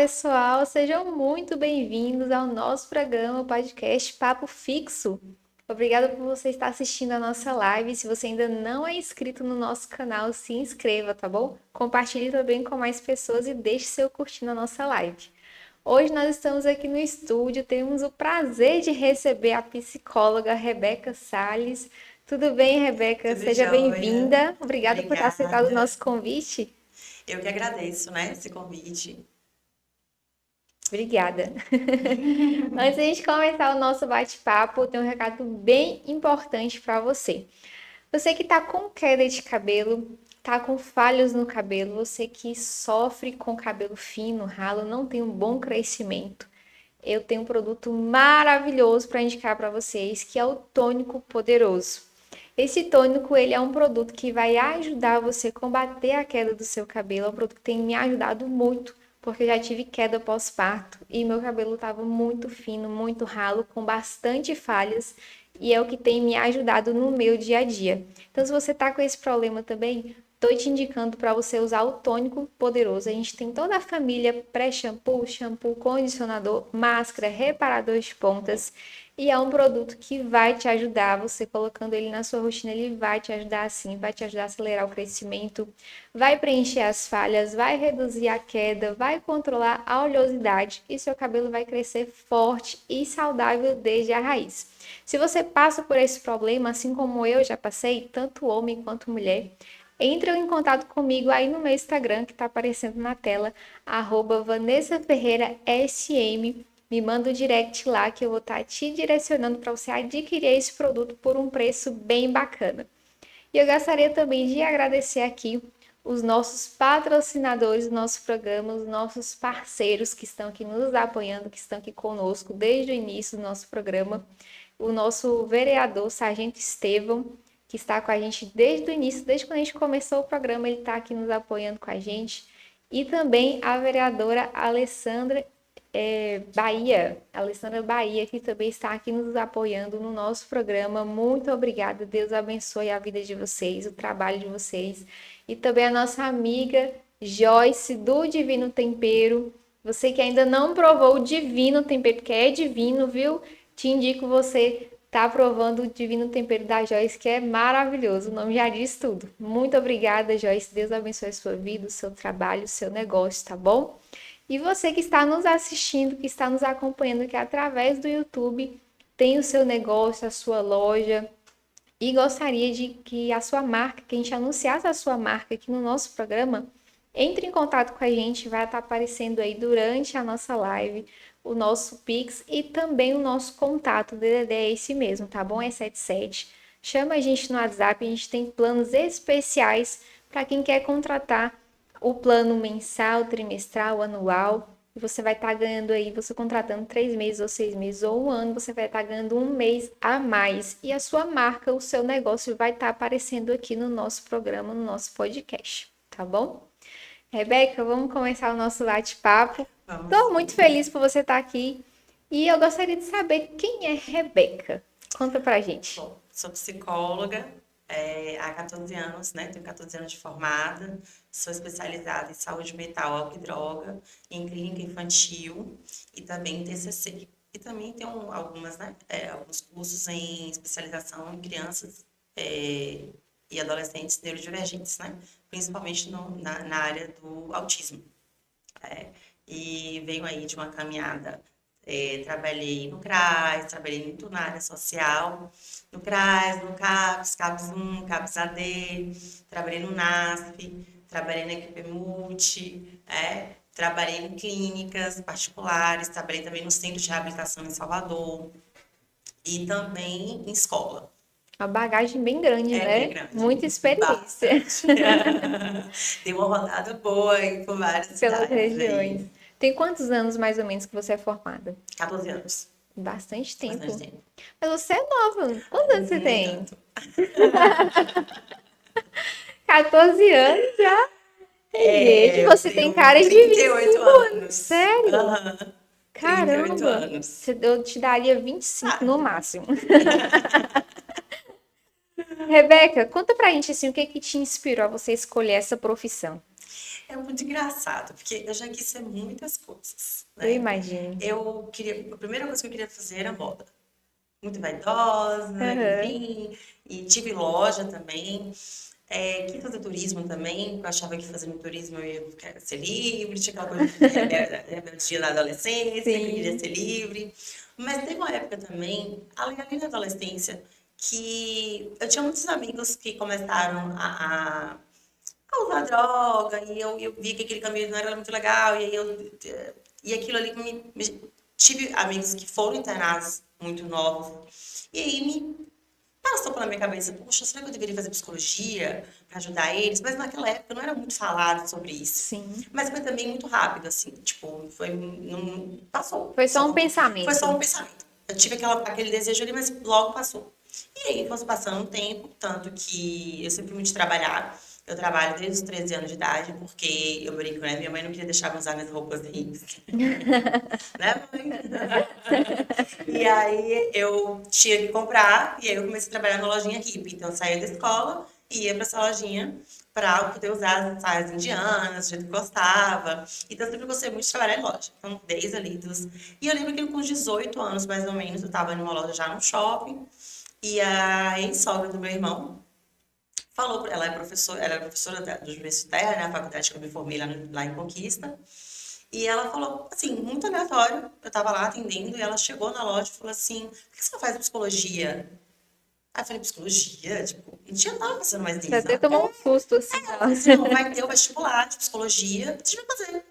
pessoal, sejam muito bem-vindos ao nosso programa podcast Papo Fixo. Obrigada por você estar assistindo a nossa live. Se você ainda não é inscrito no nosso canal, se inscreva, tá bom? Compartilhe também com mais pessoas e deixe seu curtir na nossa live. Hoje nós estamos aqui no estúdio, temos o prazer de receber a psicóloga Rebeca Salles. Tudo bem, Rebeca? Tudo Seja jóia. bem-vinda. Obrigada por ter aceitado o Obrigada. nosso convite. Eu que agradeço, né, esse convite. Obrigada. Antes de a gente começar o nosso bate-papo, eu tenho um recado bem importante para você. Você que está com queda de cabelo, está com falhas no cabelo, você que sofre com cabelo fino, ralo, não tem um bom crescimento, eu tenho um produto maravilhoso para indicar para vocês, que é o Tônico Poderoso. Esse tônico, ele é um produto que vai ajudar você a combater a queda do seu cabelo. É um produto que tem me ajudado muito, porque eu já tive queda pós-parto e meu cabelo estava muito fino, muito ralo, com bastante falhas, e é o que tem me ajudado no meu dia a dia. Então, se você está com esse problema também, estou te indicando para você usar o tônico poderoso. A gente tem toda a família pré-shampoo, shampoo, condicionador, máscara, reparador de pontas. E é um produto que vai te ajudar, você colocando ele na sua rotina, ele vai te ajudar sim, vai te ajudar a acelerar o crescimento, vai preencher as falhas, vai reduzir a queda, vai controlar a oleosidade e seu cabelo vai crescer forte e saudável desde a raiz. Se você passa por esse problema, assim como eu já passei, tanto homem quanto mulher, entre em contato comigo aí no meu Instagram, que está aparecendo na tela, @VanessaFerreiraSM. Me manda um direct lá que eu vou estar te direcionando para você adquirir esse produto por um preço bem bacana. E eu gostaria também de agradecer aqui os nossos patrocinadores do nosso programa, os nossos parceiros que estão aqui nos apoiando, que estão aqui conosco desde o início do nosso programa. O nosso vereador, Sargento Estevão, que está com a gente desde o início, desde quando a gente começou o programa, ele está aqui nos apoiando com a gente. E também a vereadora Alessandra Bahia, que também está aqui nos apoiando no nosso programa. Muito obrigada, Deus abençoe a vida de vocês, o trabalho de vocês. E também a nossa amiga Joyce, do Divino Tempero. Você que ainda não provou o Divino Tempero, porque é divino, viu? Te indico você tá provando o Divino Tempero da Joyce, que é maravilhoso. O nome já diz tudo. Muito obrigada, Joyce. Deus abençoe a sua vida, o seu trabalho, o seu negócio, tá bom? E você que está nos assistindo, que está nos acompanhando aqui através do YouTube, tem o seu negócio, a sua loja e gostaria de que a sua marca, que a gente anunciasse a sua marca aqui no nosso programa, entre em contato com a gente, vai estar aparecendo aí durante a nossa live o nosso Pix e também o nosso contato. O DDD é esse mesmo, tá bom? É 77. Chama a gente no WhatsApp, a gente tem planos especiais para quem quer contratar o plano mensal, trimestral, anual. E você vai estar ganhando aí, você contratando 3 meses ou 6 meses ou um ano, você vai estar ganhando um mês a mais. E a sua marca, o seu negócio vai estar aparecendo aqui no nosso programa, no nosso podcast, tá bom? Rebeca, vamos começar o nosso bate-papo. Vamos Estou muito sim. feliz por você estar aqui e eu gostaria de saber quem é Rebeca. Conta pra gente. Bom, sou psicóloga há 14 anos, né? Tenho 14 anos de formada. Sou especializada em saúde mental, álcool e droga, em clínica infantil e também em TCC. E também tenho algumas, né? Alguns cursos em especialização em crianças e adolescentes neurodivergentes, né? Principalmente na área do autismo. É, e venho aí de uma caminhada. Trabalhei no CRAS, trabalhei muito na área social, no CRAS, no CAPS, CAPS 1, CAPS AD, trabalhei no NASP, trabalhei na equipe Multi, trabalhei em clínicas particulares, trabalhei também no centro de reabilitação em Salvador e também em escola. Uma bagagem bem grande, É bem né? Muita grande, experiência bastante. Dei uma rodada boa aí por várias pelas cidades regiões. aí. Tem quantos anos mais ou menos que você é formada? 14 anos, Bastante bastante tempo. tempo. Mas você é nova. Quantos anos você Nem tem? tanto. 14 anos já? Gente, Eu você tem tenho cara de 38 25 anos. anos. Sério? Aham, 38 Caramba. anos. Eu te daria 25 Ah, no máximo. Rebeca, conta pra gente assim, o que que te inspirou a você escolher essa profissão? É muito engraçado, porque eu já quis ser muitas coisas, Eu né? imagino. A primeira coisa que eu queria fazer era moda. Muito vaidosa, Aham. enfim. E tive loja também. Quis fazer turismo também, porque eu achava que fazendo turismo eu ia ser livre, tinha aquela coisa de rebeldia na adolescência, sempre queria Sim. ser livre. Mas teve uma época também, ali na adolescência, que eu tinha muitos amigos que começaram a usar droga, e eu vi que aquele caminho não era muito legal, e aí e aquilo ali tive amigos que foram internados muito novos, e aí passou pela minha cabeça, poxa, será que eu deveria fazer psicologia para ajudar eles? Mas naquela época não era muito falado sobre isso. Sim. Mas foi também muito rápido, assim, tipo, não, passou. Foi só um Foi só pensamento. um pensamento. Eu tive aquele desejo ali, mas logo passou. E aí, foi passando um tempo, tanto que eu sempre fui muito trabalhar. Eu trabalho desde os 13 anos de idade, porque eu brinco, né? Minha mãe não queria deixar eu usar minhas roupas ricas. Né, mãe? E aí eu tinha que comprar, e aí eu comecei a trabalhar na lojinha hippie. Então eu saía da escola e ia para essa lojinha para poder usar as saias indianas, do jeito que eu gostava. Então eu sempre gostei muito de trabalhar em loja. Então, desde ali dos... E eu lembro que com 18 anos, mais ou menos, eu estava em uma loja já no shopping, e a ex-sogra do meu irmão falou, ela era professora do universitário, né, a faculdade que eu me formei lá em Conquista, e ela falou, assim, muito aleatório. Eu tava lá atendendo e ela chegou na loja e falou assim: por que você não faz psicologia? Aí eu falei, psicologia? Tipo, não tinha nada pensando mais Você nisso. até tomou um susto assim, Ela falou assim: nossa. não, vai ter o vestibular de psicologia, você vai fazer.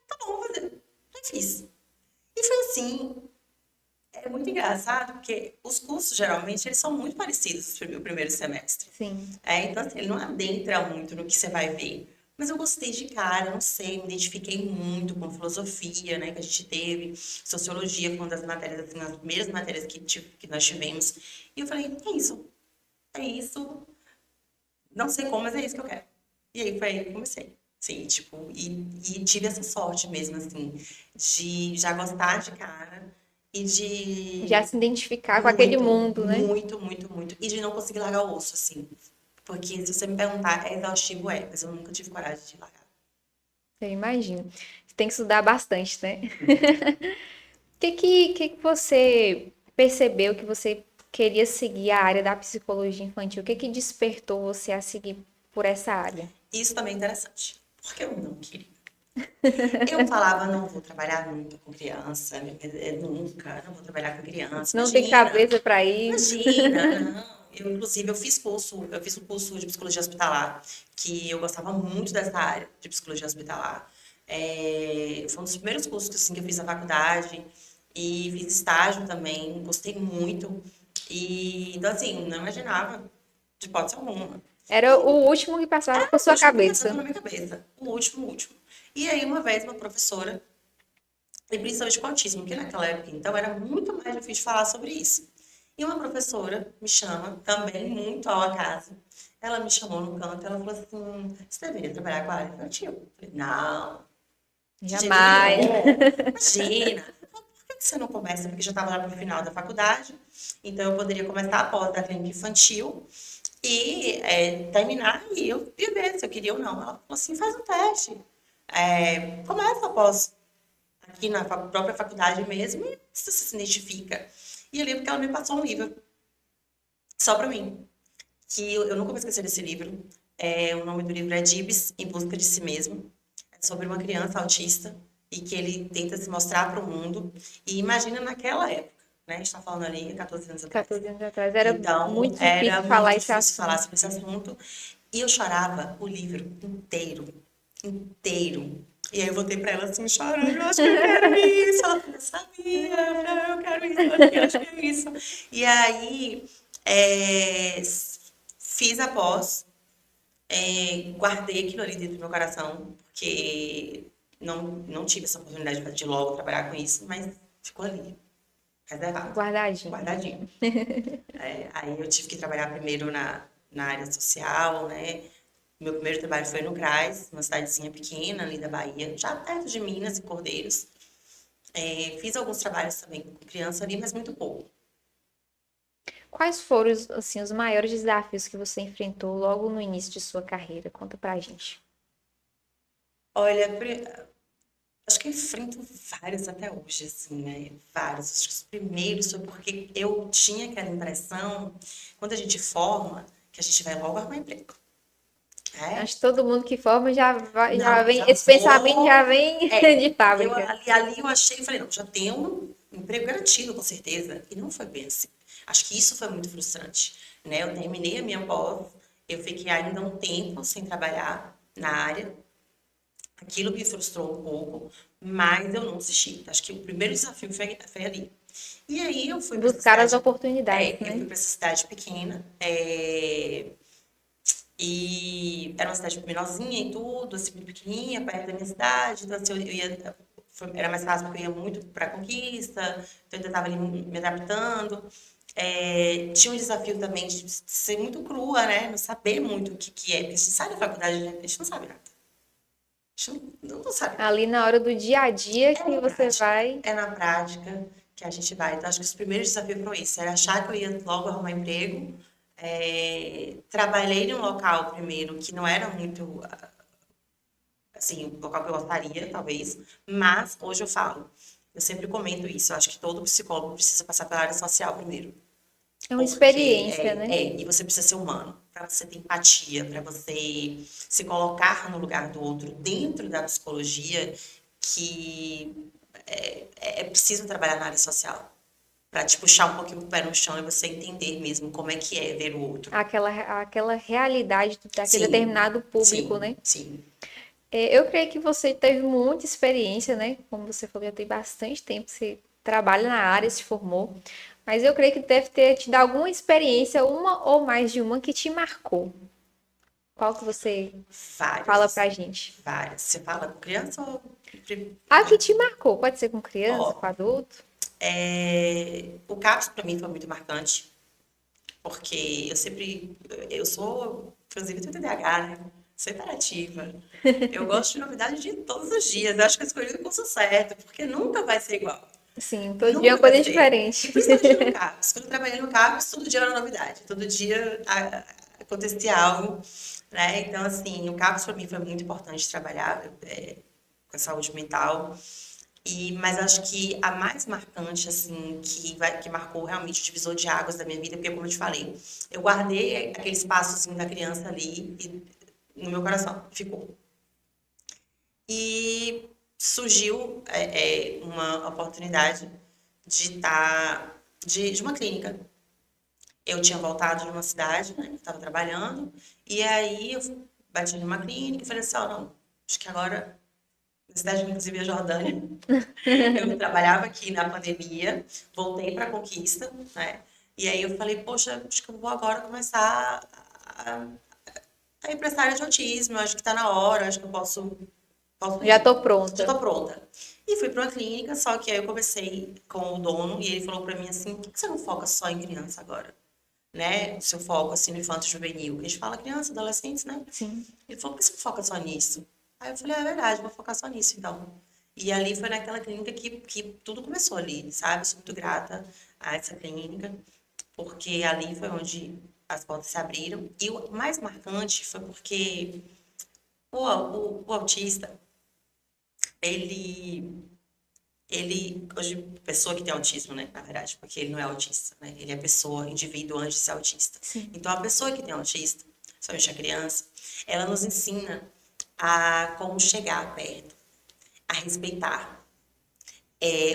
Tá bom, vou fazer. Aí fiz. E foi assim. É muito engraçado porque os cursos, geralmente, eles são muito parecidos no primeiro semestre. Sim. Então, assim, ele não adentra muito no que você vai ver. Mas eu gostei de cara, não sei, me identifiquei muito com filosofia, né, que a gente teve, sociologia foi uma das matérias, assim, as primeiras matérias que nós tivemos. E eu falei, é isso, não sei como, mas é isso que eu quero. E aí foi aí que eu comecei. Sim, tipo, e tive essa sorte mesmo, assim, de já gostar de cara e Já de se identificar com aquele muito, mundo, né? muito, muito, muito. E de não conseguir largar o osso, assim. Porque se você me perguntar, é exaustivo, mas eu nunca tive coragem de largar. Eu imagino. Você tem que estudar bastante, né? O que que você percebeu que você queria seguir a área da psicologia infantil? O que que despertou você a seguir por essa área? Isso também é interessante. Porque eu não queria. Eu falava, não vou trabalhar nunca com criança, nunca, não vou trabalhar com criança. Não tem Imagina, cabeça para isso? imagina, não. Inclusive, eu fiz um curso de psicologia hospitalar, que eu gostava muito dessa área de psicologia hospitalar. Foi um dos primeiros cursos assim, que eu fiz na faculdade e fiz estágio também, gostei muito. E, então, assim, não imaginava de hipótese alguma. Era o último que passava por O sua último que passava cabeça. na minha cabeça, o último. E aí, uma vez, uma professora, e principalmente com autismo, que naquela época, então, era muito mais difícil falar sobre isso. E uma professora me chama, também muito ao acaso. Ela me chamou no canto, ela falou assim: você deveria trabalhar com a área infantil. Eu falei: não, de jeito Jamais. nenhum, imagina. Por que você não começa? Porque já estava lá no final da faculdade, então eu poderia começar após da clínica infantil e terminar e eu ia ver se eu queria ou não. Ela falou assim: faz um teste. Começa após aqui na própria faculdade mesmo, e se você se identifica. E eu lembro que ela me passou um livro, só para mim, que eu nunca vou esquecer desse livro. O nome do livro é Dibs, Em Busca de Si Mesmo. É sobre uma criança autista e que ele tenta se mostrar para o mundo. E imagina naquela época, né? A gente está falando ali 14 anos atrás. 14 anos atrás era Então, muito era difícil falar muito esse difícil falar assunto. sobre esse assunto. E eu chorava o livro inteiro, inteiro. E aí eu voltei pra ela assim, chorando, eu acho que eu quero isso. Ela falou, sabia, eu quero isso, eu acho que é isso. E aí, fiz a pós, guardei aquilo ali dentro do meu coração, porque não tive essa oportunidade de logo trabalhar com isso, mas ficou ali, reservado, Guardadinho. guardadinho. Aí eu tive que trabalhar primeiro na área social, né? Meu primeiro trabalho foi no CRAS, uma cidadezinha pequena ali da Bahia, já perto de Minas e Cordeiros. Fiz alguns trabalhos também com criança ali, mas muito pouco. Quais foram assim, os maiores desafios que você enfrentou logo no início de sua carreira? Conta pra gente. Olha, acho que eu enfrento vários até hoje, assim, né? Vários. Acho que os primeiros foi porque eu tinha aquela impressão, quando a gente forma, que a gente vai logo arrumar emprego. É? Acho que todo mundo que forma já Não, vem, já esse pensamento já vou. vem É, de eu fábrica. ali eu achei, falei, não, já tenho um emprego garantido, com certeza. E não foi bem assim. Acho que isso foi muito frustrante, né? Eu terminei a minha pós, eu fiquei ainda um tempo sem trabalhar na área. Aquilo me frustrou um pouco, mas eu não desisti. Acho que o primeiro desafio foi ali. E aí eu fui para essa Buscar as cidade, oportunidades, eu fui né? para essa cidade pequena, e era uma cidade menorzinha e tudo, assim, muito pequenininha, perto da minha cidade. Então, assim, era mais fácil porque eu ia muito para a Conquista, então eu estava ali me adaptando. Tinha um desafio também de ser muito crua, né? Não saber muito o que, que é, porque a gente sai da faculdade, a gente não sabe nada. A gente não sabe nada. Ali na hora do dia a dia É que na você prática, vai. é na prática que a gente vai. Então, acho que os primeiros desafios foram isso, era achar que eu ia logo arrumar emprego. Trabalhei num local primeiro que não era muito, assim, o local que eu gostaria, talvez, mas hoje eu sempre comento isso, eu acho que todo psicólogo precisa passar pela área social primeiro, É uma porque experiência, né? e você precisa ser humano, para você ter empatia, para você se colocar no lugar do outro dentro da psicologia, que é preciso trabalhar na área social, para te puxar um pouquinho o pé no chão e você entender mesmo como é que é ver o outro. Aquela realidade daquele Sim, determinado público, sim, né? sim. Eu creio que você teve muita experiência, né? Como você falou, já tem bastante tempo que você trabalha na área, se formou. Mas eu creio que deve ter te dado alguma experiência, uma ou mais de uma, que te marcou. Qual que você Vários, fala pra assim, gente? vários. Você fala com criança ou... A que te marcou, pode ser com criança, com Ó, adulto? o CAPS para mim foi muito marcante, porque eu sou, inclusive, tenho TDAH, né? Sou imperativa. Eu gosto de novidade de todos os dias. Eu acho que eu escolhi o curso certo, porque nunca vai ser igual. Sim, todo dia é uma Nunca vai coisa ser. E diferente. principalmente no CAPS. Quando eu trabalhei no CAPS, todo dia era novidade. Todo dia acontecia algo, né? Então, assim, o CAPS para mim foi muito importante trabalhar com a saúde mental. Mas acho que a mais marcante, assim, que marcou realmente o divisor de águas da minha vida, porque, como eu te falei, eu guardei aquele espaçozinho da criança ali no meu coração, ficou. E surgiu uma oportunidade de estar de uma clínica. Eu tinha voltado de uma cidade, né? Estava trabalhando, e aí eu bati numa clínica e falei assim, ó, não, acho que agora, na cidade, inclusive, a Jordânia, eu trabalhava aqui na pandemia, voltei para a Conquista, né? E aí eu falei, poxa, acho que eu vou agora começar a ir para essa área de autismo, eu acho que está na hora, acho que eu posso Já ir. tô Já pronta. tô pronta. E fui para uma clínica, só que aí eu conversei com o dono e ele falou para mim assim, por que você não foca só em criança agora? Né? O seu foco assim no infanto juvenil. A gente fala criança, adolescentes, né? Sim. Ele falou, por que você foca só nisso? Aí eu falei, é verdade, vou focar só nisso então. E ali foi naquela clínica que tudo começou ali, sabe? Sou muito grata a essa clínica, porque ali foi onde as portas se abriram. E o mais marcante foi porque o autista, ele, hoje, pessoa que tem autismo, né, na verdade, porque ele não é autista, né, ele é pessoa, indivíduo antes de ser autista. Sim. Então, a pessoa que tem autista, somente a criança, ela nos ensina a como chegar perto, a respeitar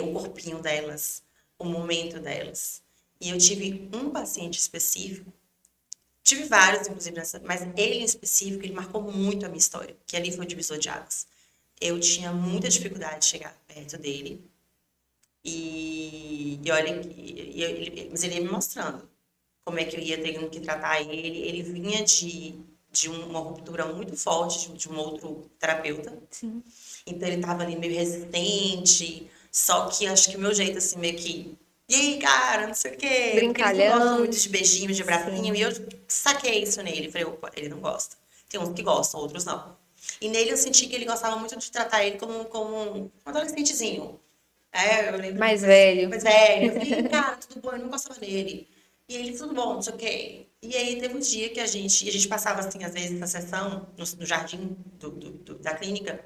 o corpinho delas, o momento delas. E eu tive um paciente específico, tive vários, inclusive, mas ele em específico, ele marcou muito a minha história, que ali foi o divisor de águas. Eu tinha muita dificuldade de chegar perto dele, e olha, mas ele ia me mostrando como é que eu ia tendo que tratar ele. Ele vinha de uma ruptura muito forte de um outro terapeuta. Sim. Então ele tava ali meio resistente. Só que acho que o meu jeito, assim, meio que. E aí, cara, não sei o quê. Porque eles não gostam muito Brincalhão. de beijinho, de bracinho. Sim. E eu saquei isso nele. Falei, opa, ele não gosta. Tem uns que gostam, outros não. E nele eu senti que ele gostava muito de tratar ele como um adolescentezinho. Eu lembro Mais depois, velho. mais velho. Eu falei, cara, tudo bom, eu não gostava dele. E ele, tudo bom, não sei o quê. E aí teve um dia que a gente passava assim, às vezes, na sessão, no jardim da clínica,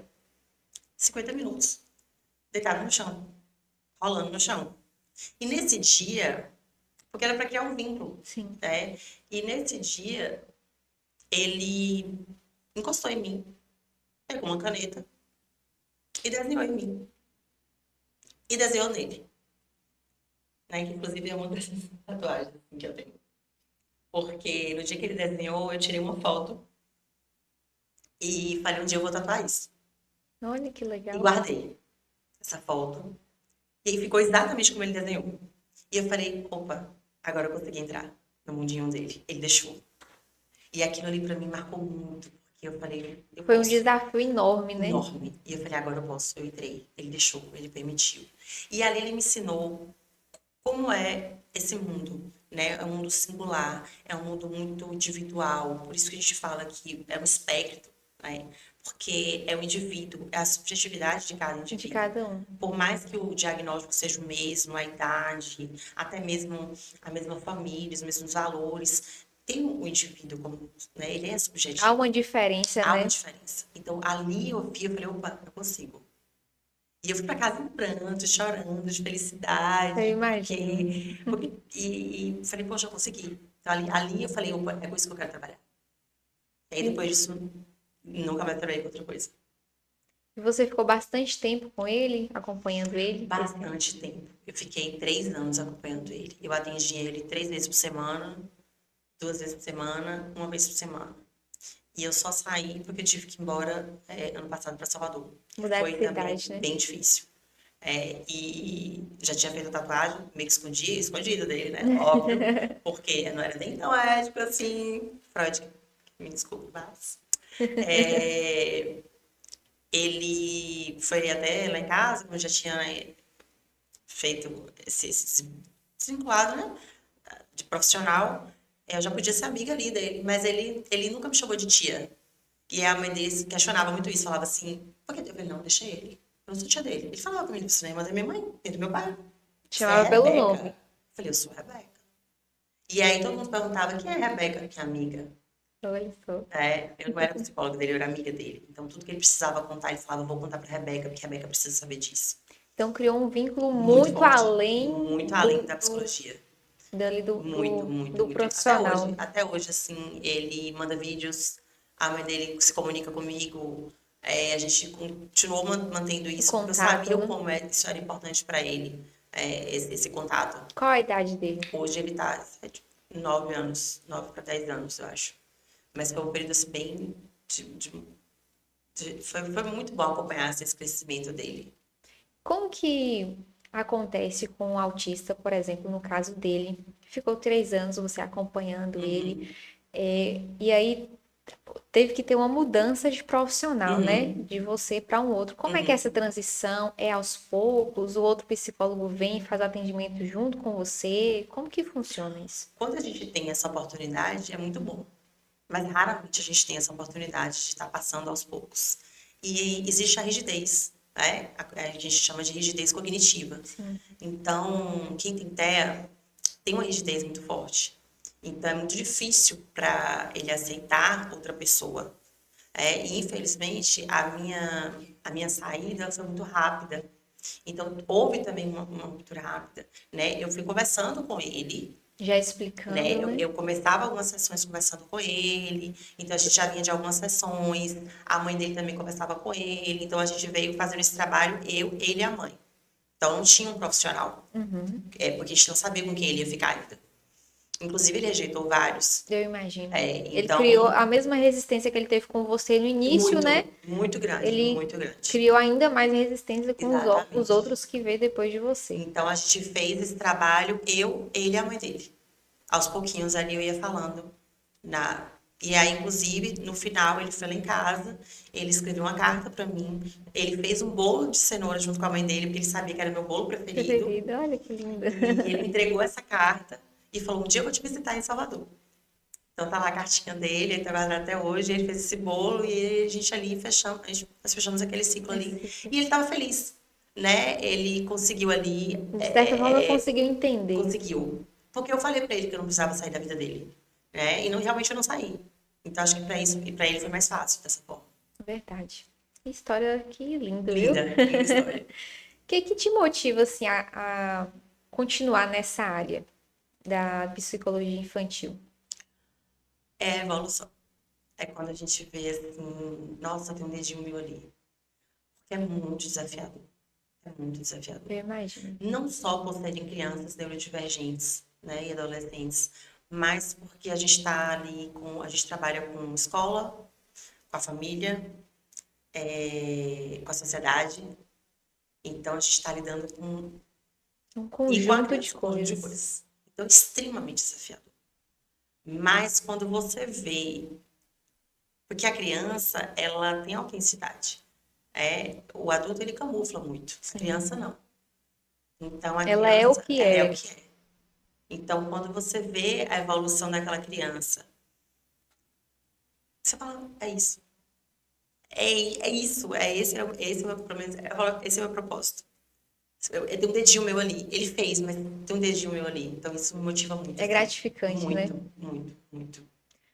50 minutos, deitado no chão, rolando no chão. E nesse dia, porque era para criar um vínculo, Sim. né? E nesse dia, ele encostou em mim, pegou uma caneta e desenhou em mim. E desenhou nele, né? Que inclusive é uma das tatuagens assim, que eu tenho. Porque no dia que ele desenhou, eu tirei uma foto e falei, um dia eu vou tatuar isso. Olha que E legal. guardei essa foto. E aí ficou exatamente como ele desenhou. E eu falei, opa, agora eu consegui entrar no mundinho dele. Ele deixou. E aquilo ali pra mim marcou muito, porque eu falei, eu Foi um posso. desafio enorme, né? Enorme. E eu falei, agora eu posso. Eu entrei. Ele deixou, ele permitiu. E ali ele me ensinou como é esse mundo, né? É um mundo singular, é um mundo muito individual. Por isso que a gente fala que é um espectro, né? Porque é o indivíduo, é a subjetividade de cada De indivíduo. cada um. Por mais que o diagnóstico seja o mesmo, a idade, até mesmo a mesma família, os mesmos valores, tem o indivíduo como, né? Ele é Há subjetivo. uma diferença, Há uma né? diferença. Então, ali eu vi, eu falei, opa, eu consigo. E eu fui para casa em pranto, chorando de Eu felicidade, imagino. e falei, poxa, eu consegui. Então, ali eu falei, opa, é com isso que eu quero trabalhar. E aí depois disso, nunca mais trabalhei com outra coisa. E você ficou bastante tempo com ele, acompanhando ele? Bastante tempo. Eu fiquei 3 anos acompanhando ele. Eu atendi ele 3 vezes por semana, 2 vezes por semana, uma vez por semana. E eu só saí porque eu tive que ir embora ano passado para Salvador. Mudar de Foi também cidade, né? bem difícil. E já tinha feito tatuagem, meio que escondida dele, né? Óbvio, porque não era nem tão ético assim. Freud, me desculpe, mas. É, ele foi até lá em casa, como eu já tinha feito esse desvinculado, né? De profissional, eu já podia ser amiga ali dele, mas ele nunca me chamou de tia. E a mãe dele questionava muito isso, falava assim, por que eu falei, não, deixa ele. Eu não sou tia dele. Ele falava comigo isso, né? Mas é minha mãe, é do meu pai. Você é Chamava pelo Rebeca? nome. Eu falei, eu sou Rebeca. E aí todo mundo perguntava, quem é Rebeca? Minha amiga. Olha só. Eu não era psicóloga dele, eu era amiga dele. Então tudo que ele precisava contar, ele falava, vou contar pra Rebeca, porque a Rebeca precisa saber disso. Então criou um vínculo Muito muito forte. além Muito além da psicologia. dali Muito, muito, do muito. profissional. Até hoje, assim, ele manda vídeos, a mãe dele se comunica comigo, a gente continuou mantendo O isso, porque eu contato, sabia o né? como isso era importante para ele, esse contato. Qual a idade dele? Hoje ele tá 9 anos, 9 para 10 anos, eu acho. Mas foi um período assim, bem. Foi muito bom acompanhar esse crescimento dele. Como que acontece com o autista, por exemplo, no caso dele? Ficou 3 anos você acompanhando ele, e aí teve que ter uma mudança de profissional, né? Uhum, De você para um outro. Como é que é essa uhum. transição? É aos poucos? O outro psicólogo vem e faz atendimento junto com você? Como que funciona isso? Quando a gente tem essa oportunidade, é muito bom. Mas raramente a gente tem essa oportunidade de estar passando aos poucos. E existe a rigidez, né? A gente chama de rigidez cognitiva. Sim. Então, quem tem TEA tem uma rigidez muito forte. Então, é muito difícil para ele aceitar outra pessoa. E, infelizmente, a minha saída foi muito rápida. Então, houve também uma ruptura rápida, né? Eu fui conversando com ele, Já né? explicando, Eu, né? eu começava algumas sessões conversando com ele, então a gente já vinha de algumas sessões, a mãe dele também conversava com ele, então a gente veio fazendo esse trabalho, ele e a mãe. Então não tinha um profissional, porque a gente não sabia com quem ele ia ficar ainda. Inclusive ele rejeitou vários. Eu imagino. Ele criou Então, a mesma resistência que ele teve com você no início, né? muito, muito grande, Ele muito grande. criou ainda mais resistência com os Exatamente. outros que veio depois de você. Então a gente fez esse trabalho, ele e a mãe dele. Aos pouquinhos ali eu ia falando na e aí inclusive no final ele foi lá em casa, ele escreveu uma carta para mim, ele fez um bolo de cenoura junto com a mãe dele, porque ele sabia que era meu bolo preferido, Preferido, olha que linda. e ele me entregou essa carta e falou: "Um dia eu vou te visitar em Salvador". Então tá lá a cartinha dele, ele trabalha até hoje, ele fez esse bolo e a gente ali nós fechamos aquele ciclo ali. E ele estava feliz, né? Ele conseguiu ali, De certa forma, conseguiu entender. conseguiu. Porque eu falei pra ele que eu não precisava sair da vida dele, né? E não, realmente eu não saí. Então acho que pra isso, e pra ele foi mais fácil dessa forma. Verdade. Que história, que lindo, viu? Linda, linda história. O que te motiva, assim, a continuar nessa área da psicologia infantil? É a evolução. É quando a gente vê assim, nossa, tem um dedinho meu ali. Porque é muito desafiador. É muito desafiador. Eu imagino. Não só por serem crianças neurodivergentes, né, e adolescentes, mas porque a gente está ali a gente trabalha com escola, com a família, com a sociedade. Então a gente está lidando com Um e com a conjunto de criança, um conjunto de coisas. coisas. Então é extremamente desafiador. Mas quando você vê, porque a criança ela tem autenticidade. O adulto ele camufla muito, a Sim. criança não. Então a Ela é o criança, que ela é o é. que é. Então, quando você vê a evolução daquela criança, você fala, é isso. É isso, esse é o meu, pelo menos, esse é o meu propósito. Tem um dedinho meu ali. Ele fez, mas tem um dedinho meu ali. Então, isso me motiva muito, É assim. gratificante, né? Muito, muito, muito.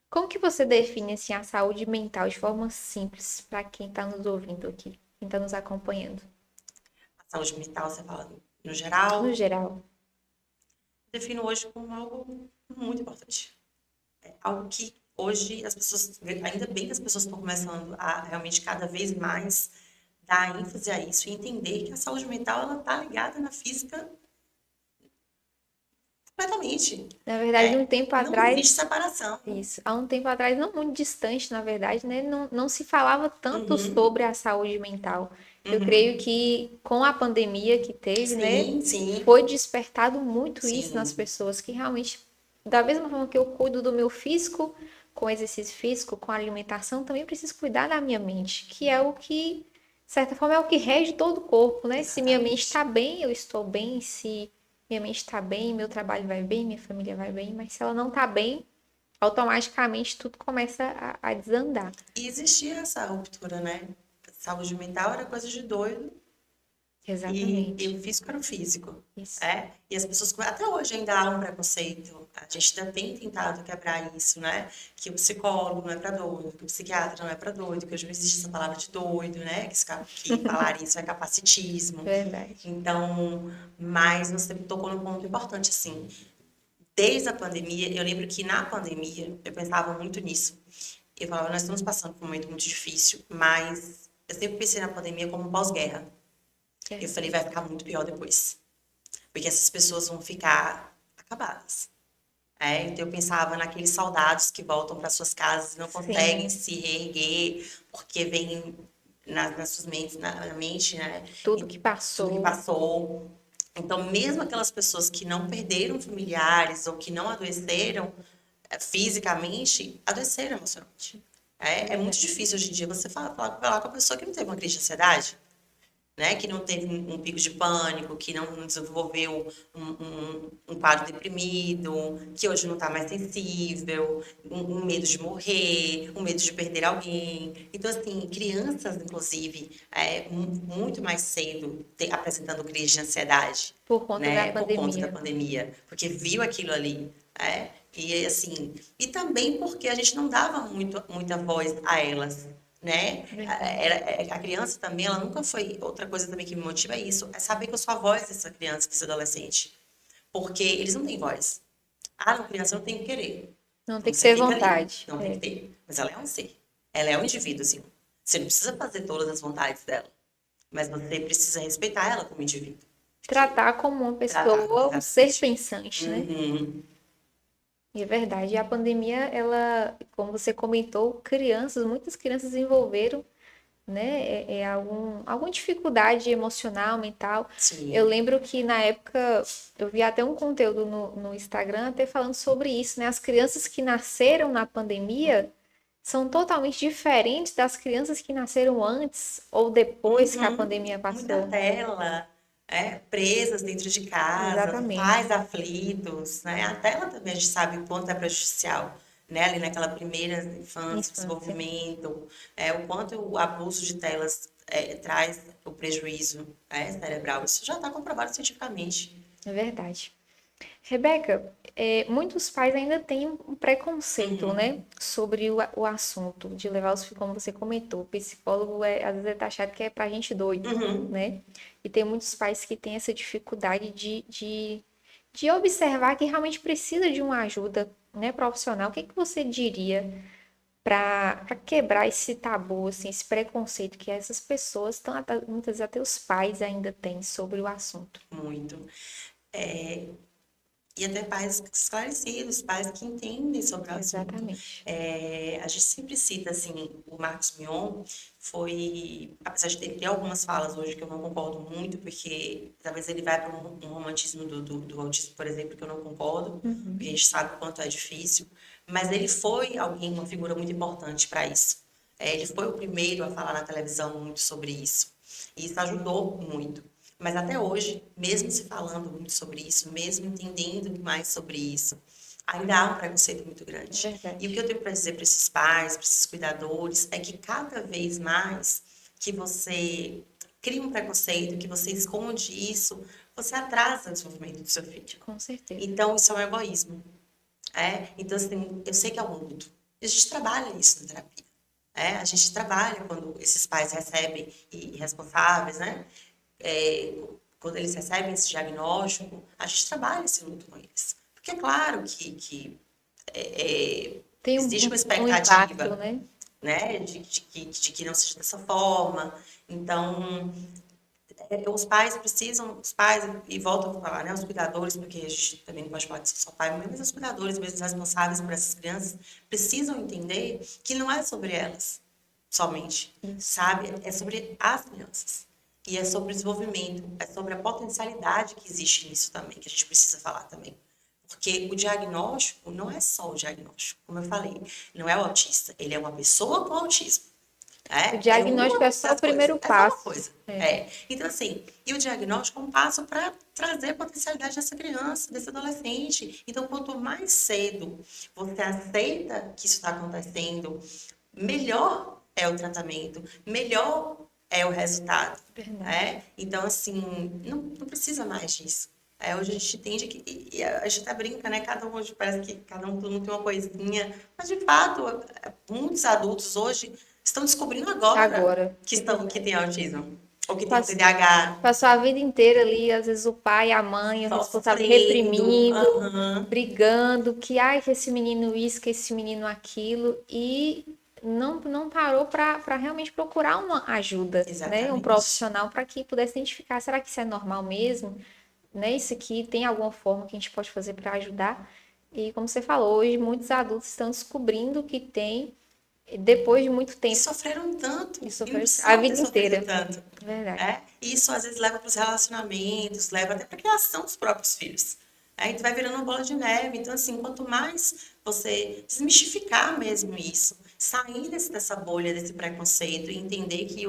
Como que você define, assim, a saúde mental de forma simples para quem está nos ouvindo aqui, quem está nos acompanhando? A saúde mental, você fala no No geral, geral. defino hoje como algo muito importante. É algo que hoje as pessoas, ainda bem que as pessoas estão começando a realmente cada vez mais dar ênfase a isso e entender que a saúde mental ela está ligada na física completamente. Na verdade, um tempo Não existe atrás, separação. isso, há um tempo atrás, não muito distante, na verdade, né? Não se falava tanto Uhum, sobre a saúde mental. Eu creio uhum. que com a pandemia que teve, né, Sim, sim, foi despertado muito isso nas sim. pessoas, que realmente, da mesma forma que eu cuido do meu físico, com exercício físico, com alimentação, também preciso cuidar da minha mente, que é o que, de certa forma, é o que rege todo o corpo, né? Se minha mente está Exatamente. bem, eu estou bem, se minha mente está bem, meu trabalho vai bem, minha família vai bem, mas se ela não está bem, automaticamente tudo começa a desandar. E existia essa ruptura, né? Saúde mental era coisa de doido e Exatamente. o físico era o físico. Isso. E as pessoas, até hoje ainda há um preconceito, a gente ainda tem tentado quebrar isso, né? Que o psicólogo não é para doido, que o psiquiatra não é para doido, que hoje não existe essa palavra de doido, né? Que falar isso é capacitismo. Verdade. Então, mas você tocou num ponto importante, assim. Desde a pandemia, eu lembro que na pandemia eu pensava muito nisso. Eu falava, nós estamos passando por um momento muito difícil, mas eu sempre pensei na pandemia como pós-guerra. Eu É. falei, vai ficar muito pior depois, porque essas pessoas vão ficar acabadas. Então eu pensava naqueles soldados que voltam para suas casas e não conseguem Sim, se reerguer porque vem nas suas mentes, na mente, né? tudo E que tudo que passou. passou. Então, mesmo aquelas pessoas que não perderam familiares ou que não adoeceram fisicamente, adoeceram emocionalmente. É É muito verdade. difícil hoje em dia você falar com a pessoa que não teve uma crise de ansiedade, né? Que não teve um pico de pânico, que não desenvolveu um quadro deprimido, que hoje não está mais sensível, um medo de morrer, um medo de perder alguém. Então, assim, crianças, inclusive, muito mais cedo apresentando crise de ansiedade, Por conta da né? Por conta da pandemia. pandemia, porque viu aquilo ali. E assim, e também porque a gente não dava muita voz a elas, né? Verdade. A criança também, ela nunca foi. Outra coisa também que me motiva é isso, é saber que eu sou a voz dessa criança, desse adolescente. Porque eles não têm voz. Ah, não, criança não tem que querer. Não Então tem que você ter fica ali, vontade. não tem que É. ter. Mas ela é um ser. Ela é um indivíduo, assim. Você não precisa fazer todas as vontades dela. Mas você precisa respeitar ela como indivíduo. Porque Tratar como uma tratar, pessoa, um ser exatamente. pensante, né? Uhum. E é verdade. E a pandemia, ela, como você comentou, crianças, muitas crianças desenvolveram, né, alguma dificuldade emocional, mental. Eu Sim. lembro que na época eu vi até um conteúdo no Instagram até falando sobre isso, né? As crianças que nasceram na pandemia são totalmente diferentes das crianças que nasceram antes ou depois que a Uhum. pandemia Muita passou. tela, presas dentro de casa, Exatamente. pais aflitos, né? A tela também a gente sabe o quanto é prejudicial, né? Ali naquela primeira infância, Infância. desenvolvimento, o quanto o abuso de telas traz o prejuízo cerebral. Isso já está comprovado cientificamente. É verdade. Rebeca, muitos pais ainda têm um preconceito, Uhum, né, sobre o assunto de levar os filhos, como você comentou, o psicólogo às vezes é taxado que é pra gente doido, uhum. né? E tem muitos pais que têm essa dificuldade de observar que realmente precisa de uma ajuda, né, profissional. O que que você diria para quebrar esse tabu, assim, esse preconceito que essas pessoas estão, muitas vezes até os pais ainda têm sobre o assunto? Muito. E até pais esclarecidos, pais que entendem sobre o assunto. Exatamente. A gente sempre cita, assim, o Marcos Mion foi, apesar de ter algumas falas hoje que eu não concordo muito, porque talvez ele vai para um romantismo do autismo, por exemplo, que eu não concordo, porque a Uhum. gente sabe o quanto é difícil, mas ele foi alguém, uma figura muito importante para isso. Ele foi o primeiro a falar na televisão muito sobre isso. E isso ajudou muito. Mas até hoje, mesmo se falando muito sobre isso, mesmo entendendo mais sobre isso, ainda há um preconceito muito É grande. E o que verdade. eu tenho para dizer para esses pais, para esses cuidadores, é que cada vez mais que você cria um preconceito, que você esconde isso, você atrasa o desenvolvimento do seu filho. Com certeza. Então, isso é um egoísmo. Então, assim, eu sei que é um luto. A gente trabalha isso na terapia. A gente trabalha quando esses pais recebem e responsáveis, né? É, quando eles recebem esse diagnóstico, a gente trabalha esse luto com eles. Porque é claro que Tem existe uma um impacto, expectativa, né? né, de que não seja dessa forma. Então, os pais, e volto a falar, né, os cuidadores, porque a gente também não pode falar que são só pai, mas os cuidadores, mesmo os responsáveis por essas crianças, precisam entender que não é sobre elas somente, Isso. sabe? É sobre as crianças. E é sobre o desenvolvimento, é sobre a potencialidade que existe nisso também, que a gente precisa falar também. Porque o diagnóstico não é só o diagnóstico, como eu falei, não é o autista, ele é uma pessoa com autismo. O É diagnóstico uma é só o das coisas, primeiro é só uma passo. coisa. É, Então, assim, e o diagnóstico é um passo para trazer a potencialidade dessa criança, desse adolescente. Então, quanto mais cedo você aceita que isso está acontecendo, melhor é o tratamento, melhor é o resultado. verdade. Então, assim, não precisa mais disso. Hoje a gente entende que, e a gente até brinca, né? Cada um hoje parece que cada um, todo mundo tem uma coisinha, mas de fato, muitos adultos hoje estão descobrindo agora Agora, que é estão, que verdade. têm autismo, ou que têm um Pass- TDAH, Passou a vida inteira ali, às vezes o pai, a mãe, o responsável sofrendo, reprimindo, aham, brigando, que ai, que esse menino isso, que esse menino aquilo, e não parou para realmente procurar uma ajuda, né? Um exatamente. profissional para que pudesse identificar, será que isso é normal mesmo? Né? Isso aqui tem alguma forma que a gente pode fazer para ajudar? E como você falou, hoje muitos adultos estão descobrindo que tem depois de muito E tempo sofreram e tanto, e não sofrer a precisavam ter vida sofrido inteira. tanto. Verdade. E isso às vezes leva para os relacionamentos, leva até para a criação dos próprios filhos. E tu vai virando uma bola de neve. Então, assim, quanto mais você desmistificar mesmo isso, sair dessa bolha, desse preconceito e entender que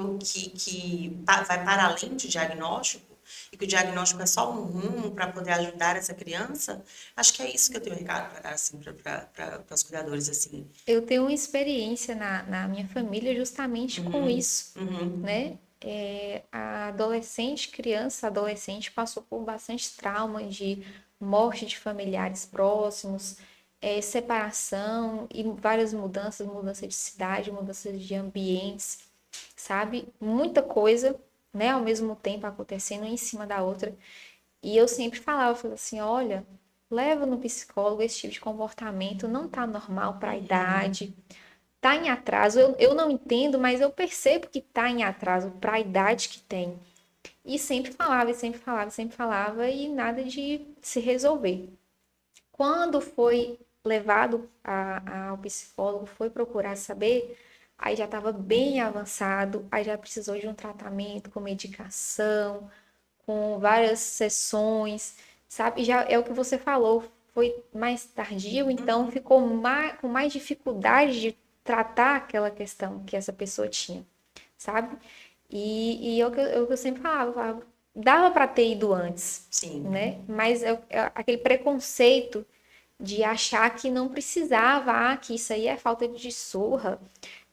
vai para além do diagnóstico, e que o diagnóstico é só um rumo para poder ajudar essa criança, acho que é isso que eu tenho recado para dar assim, para os cuidadores. Assim. Eu tenho uma experiência na minha família justamente com Uhum, isso, uhum, né? A adolescente, criança, adolescente passou por bastante trauma de morte de familiares próximos, separação e várias mudanças, mudança de cidade, mudança de ambientes, sabe? Muita coisa, né? Ao mesmo tempo acontecendo em cima da outra. E eu sempre falava, eu falava assim, olha, leva no psicólogo esse tipo de comportamento, não tá normal para a uhum. idade, tá em atraso. Eu não entendo, mas eu percebo que tá em atraso para a idade que tem. E sempre falava, e sempre falava, e sempre falava, e nada de se resolver. Quando foi levado ao psicólogo, foi procurar saber, aí já estava bem avançado, aí já precisou de um tratamento com medicação, com várias sessões, sabe? Já é o que você falou, foi mais tardio, então ficou com mais dificuldade de tratar aquela questão que essa pessoa tinha, sabe? E é o que eu sempre falava, dava para ter ido antes, Sim. né? Mas aquele preconceito de achar que não precisava, que isso aí é falta de surra,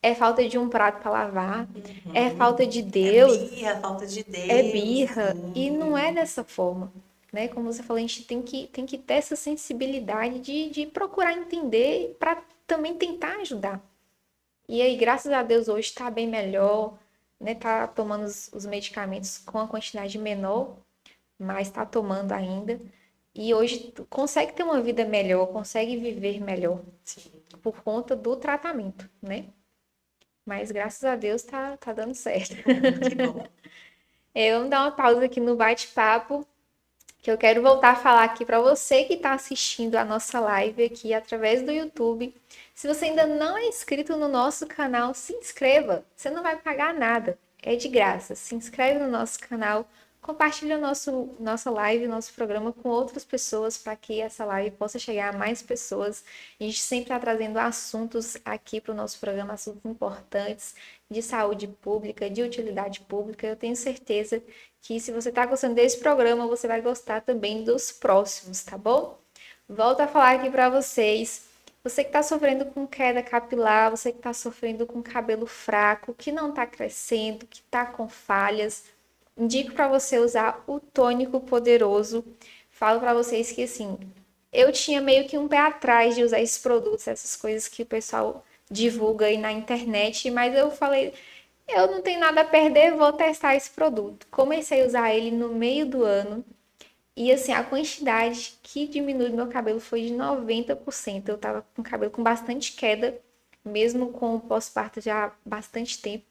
é falta de um prato para lavar, é Uhum. falta de É Deus, birra, falta de é Deus, birra, e não é sim. dessa forma. né? Como você falou, a gente tem que ter essa sensibilidade de procurar entender para também tentar ajudar. E aí, graças a Deus, hoje está bem melhor, né? Tá tomando os medicamentos com a quantidade menor, mas está tomando ainda. E hoje consegue ter uma vida melhor, consegue viver melhor Sim, por conta do tratamento, né? Mas graças a Deus tá dando certo. que bom. Vamos dar uma pausa aqui no bate-papo, que eu quero voltar a falar aqui para você que está assistindo a nossa live aqui através do YouTube. Se você ainda não é inscrito no nosso canal, se inscreva. Você não vai pagar nada, é de graça. Se inscreve no nosso canal, compartilha nossa live, nosso programa com outras pessoas para que essa live possa chegar a mais pessoas. A gente sempre está trazendo assuntos aqui para o nosso programa, assuntos importantes de saúde pública, de utilidade pública. Eu tenho certeza que se você está gostando desse programa, você vai gostar também dos próximos, tá bom? Volto a falar aqui para vocês. Você que está sofrendo com queda capilar, você que está sofrendo com cabelo fraco, que não está crescendo, que está com falhas, indico para você usar o tônico poderoso. Falo para vocês que assim, eu tinha meio que um pé atrás de usar esses produtos, essas coisas que o pessoal divulga aí na internet, mas eu falei, eu não tenho nada a perder, vou testar esse produto. Comecei a usar ele no meio do ano e assim, a quantidade que diminui meu cabelo foi de 90%. Eu tava com cabelo com bastante queda, mesmo com o pós-parto já há bastante tempo.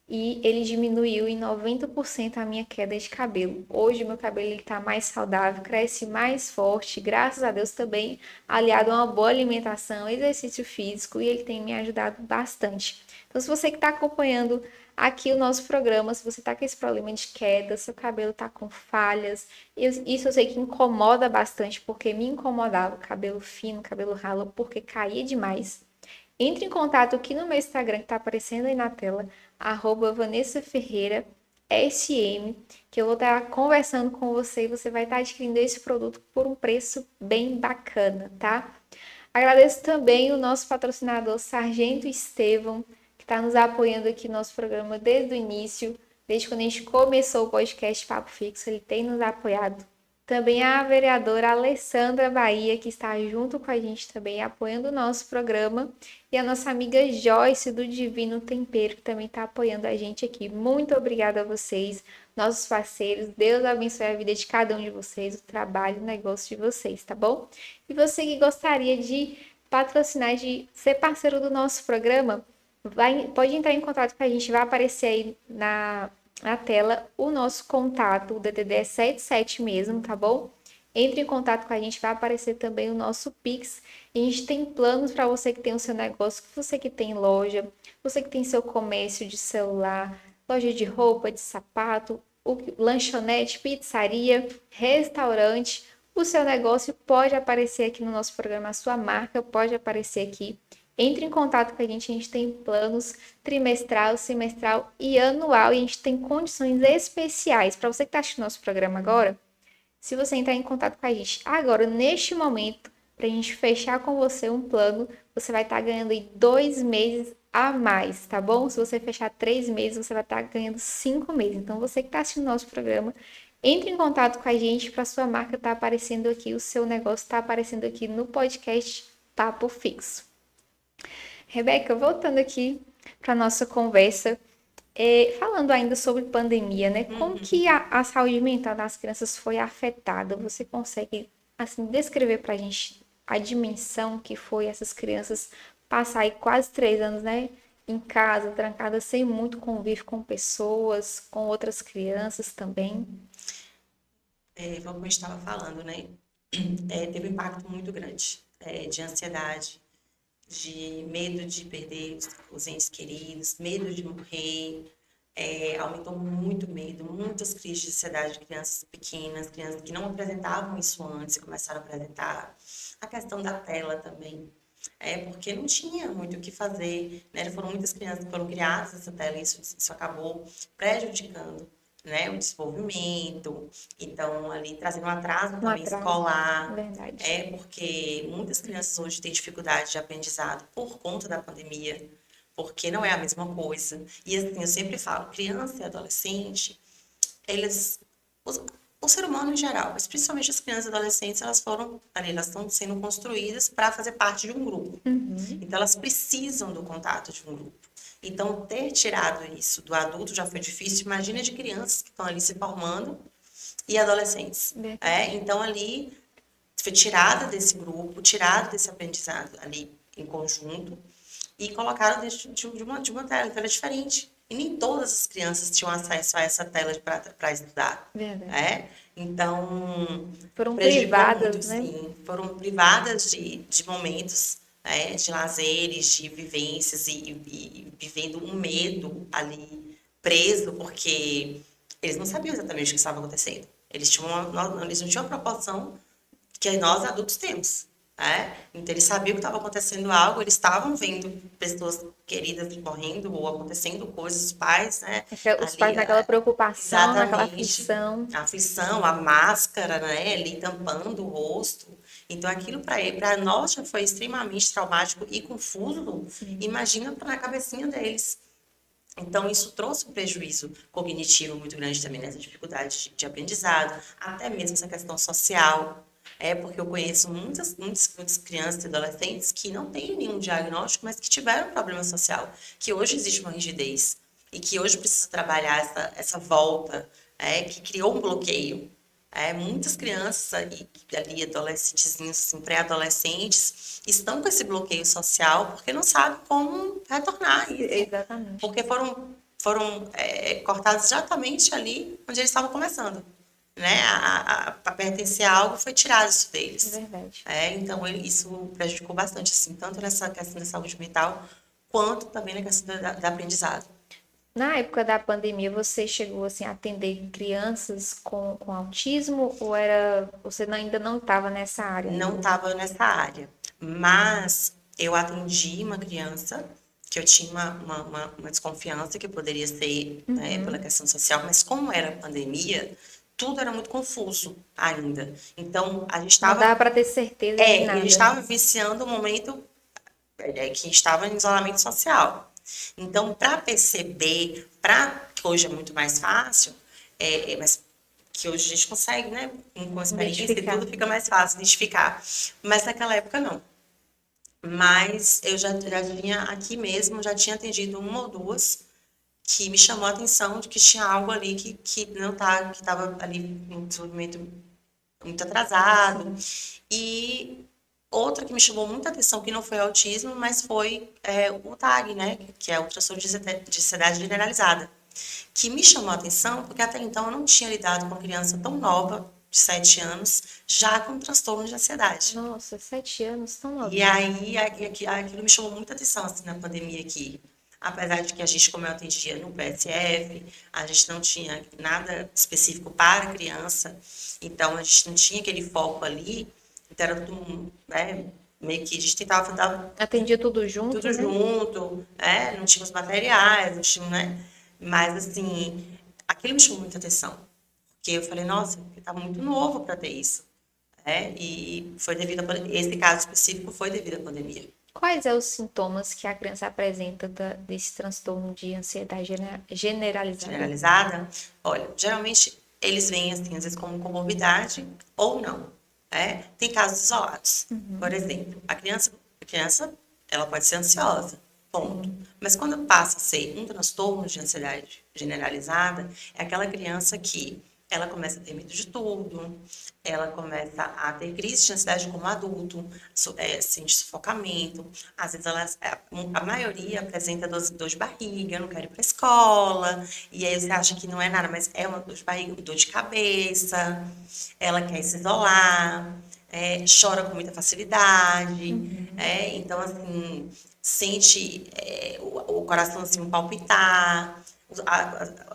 E ele diminuiu em 90% a minha queda de cabelo. Hoje meu cabelo está mais saudável, cresce mais forte, graças a Deus também, aliado a uma boa alimentação, exercício físico, e ele tem me ajudado bastante. Então, se você que está acompanhando aqui o nosso programa, se você está com esse problema de queda, seu cabelo está com falhas, isso eu sei que incomoda bastante, porque me incomodava, cabelo fino, cabelo ralo, porque caía demais. Entre em contato aqui no meu Instagram, que está aparecendo aí na tela, Vanessa Ferreira SM, que eu vou estar conversando com você e você vai estar adquirindo esse produto por um preço bem bacana, tá? Agradeço também o nosso patrocinador Sargento Estevão, que está nos apoiando aqui no nosso programa desde o início, desde quando a gente começou o podcast Papo Fixo, ele tem nos apoiado. Também a vereadora Alessandra Bahia, que está junto com a gente também, apoiando o nosso programa. E a nossa amiga Joyce, do Divino Tempero, que também está apoiando a gente aqui. Muito obrigada a vocês, nossos parceiros. Deus abençoe a vida de cada um de vocês, o trabalho, o negócio de vocês, tá bom? E você que gostaria de patrocinar, de ser parceiro do nosso programa, pode entrar em contato com a gente, vai aparecer aí na tela o nosso contato, o DDD é 77 mesmo, tá bom? Entre em contato com a gente, vai aparecer também o nosso Pix. E a gente tem planos para você que tem o seu negócio, você que tem loja, você que tem seu comércio de celular, loja de roupa, de sapato, lanchonete, pizzaria, restaurante. O seu negócio pode aparecer aqui no nosso programa, a sua marca pode aparecer aqui. Entre em contato com a gente tem planos trimestral, semestral e anual e a gente tem condições especiais. Para você que está assistindo nosso programa agora, se você entrar em contato com a gente agora, neste momento, para a gente fechar com você um plano, você vai estar ganhando aí 2 meses a mais, tá bom? Se você fechar 3 meses, você vai estar ganhando 5 meses. Então, você que está assistindo nosso programa, entre em contato com a gente para sua marca estar aparecendo aqui, o seu negócio estar aparecendo aqui no podcast Papo Fixo. Rebeca, voltando aqui para nossa conversa, falando ainda sobre pandemia, né? Como que a saúde mental das crianças foi afetada? Você consegue, assim, descrever para a gente a dimensão que foi essas crianças passar aí quase 3 anos, né? Em casa, trancadas, sem muito convívio com pessoas, com outras crianças também. Como eu estava falando, né? Teve um impacto muito grande, de ansiedade, de medo de perder os entes queridos, medo de morrer, aumentou muito medo, muitas crises de ansiedade de crianças pequenas, crianças que não apresentavam isso antes e começaram a apresentar. A questão da tela também, porque não tinha muito o que fazer, né? Foram muitas crianças que foram criadas nessa tela e isso acabou prejudicando, né, o desenvolvimento, então ali trazendo um atraso Um também atraso, escolar, verdade. porque muitas crianças hoje têm dificuldade de aprendizado por conta da pandemia, porque não é a mesma coisa. E assim, eu sempre falo, criança e adolescente, eles, o ser humano em geral, mas principalmente as crianças e adolescentes, elas foram, ali, elas estão sendo construídas para fazer parte de um grupo. Uhum. Então, elas precisam do contato de um grupo. Então, ter tirado isso do adulto já foi difícil. Imagina de crianças que estão ali se formando e adolescentes. Verdade. Então, ali, foi tirada desse grupo, tirada desse aprendizado ali em conjunto e colocaram dentro de uma tela diferente. E nem todas as crianças tinham acesso a essa tela para estudar. Verdade. Então, Foram prejudicou muito, privadas, né? sim. Foram privadas de momentos, de lazeres, de vivências e vivendo um medo ali preso, porque eles não sabiam exatamente o que estava acontecendo. Eles não tinham a proporção que nós adultos temos. Então, eles sabiam que estava acontecendo algo, eles estavam vendo pessoas queridas morrendo ou acontecendo coisas, os pais, Os pais ali, naquela preocupação, naquela exatamente, aflição. a aflição, a máscara, ali tampando o rosto. Então, aquilo para nós já foi extremamente traumático e confuso. Sim. Imagina na cabecinha deles. Então, isso trouxe um prejuízo cognitivo muito grande também nessa dificuldade de aprendizado, até mesmo essa questão social. Porque eu conheço muitas crianças e adolescentes que não têm nenhum diagnóstico, mas que tiveram problema social, que hoje existe uma rigidez e que hoje precisa trabalhar essa volta, que criou um bloqueio. Muitas crianças ali, adolescentezinhos, assim, pré-adolescentes, estão com esse bloqueio social porque não sabem como retornar isso. Exatamente. Porque foram cortados exatamente ali onde eles estavam começando. Para pertencer a algo foi tirado isso deles. É verdade. Então, isso prejudicou bastante, assim, tanto nessa questão da saúde mental, quanto também na questão da aprendizado. Na época da pandemia, você chegou assim, a atender crianças com autismo ou você ainda não estava nessa área Não ainda? estava nessa área, mas eu atendi uma criança que eu tinha uma desconfiança que poderia ser, pela questão social, mas como era pandemia, tudo era muito confuso ainda. Então, a gente Não estava... dava para ter certeza de E a gente nada. estava viciando o momento que estava em isolamento social. Então, para perceber, que hoje é muito mais fácil, mas que hoje a gente consegue, né, com a experiência e Identificar. tudo fica mais fácil identificar. Mas naquela época não. Mas eu já vinha aqui mesmo, já tinha atendido uma ou duas que me chamou a atenção de que tinha algo ali que não tá, que estava ali em desenvolvimento muito atrasado. E outra que me chamou muita atenção, que não foi autismo, mas foi o TAG, né? Que é o transtorno de ansiedade generalizada. Que me chamou a atenção porque até então eu não tinha lidado com uma criança tão nova, de 7 anos, já com transtorno de ansiedade. Nossa, 7 anos, tão E novinho. aí aquilo me chamou muita atenção assim, na pandemia aqui. Apesar de que a gente, como eu atendia no PSF, a gente não tinha nada específico para criança, então a gente não tinha aquele foco ali, então era tudo, meio que a gente tentava fazer Atendia tudo junto, tudo né? junto, não tinha os materiais, não tinha, né? Mas assim, aquilo me chamou muita atenção, porque eu falei, nossa, ele tá muito novo para ter isso, e foi devido esse caso específico foi devido à pandemia. Quais são os sintomas que a criança apresenta desse transtorno de ansiedade generalizada? Generalizada, olha, geralmente eles vêm assim, às vezes como comorbidade ou não. Tem casos isolados. Por exemplo, a criança, ela pode ser ansiosa, ponto. Mas quando passa a ser um transtorno de ansiedade generalizada, é aquela criança que ela começa a ter medo de tudo, ela começa a ter crise de ansiedade como adulto, sente sufocamento, às vezes a maioria apresenta dor de barriga, não quer ir para a escola, e aí você acha que não é nada, mas é uma dor de barriga, dor de cabeça, ela quer se isolar, chora com muita facilidade, então assim, sente o coraçãozinho palpitar,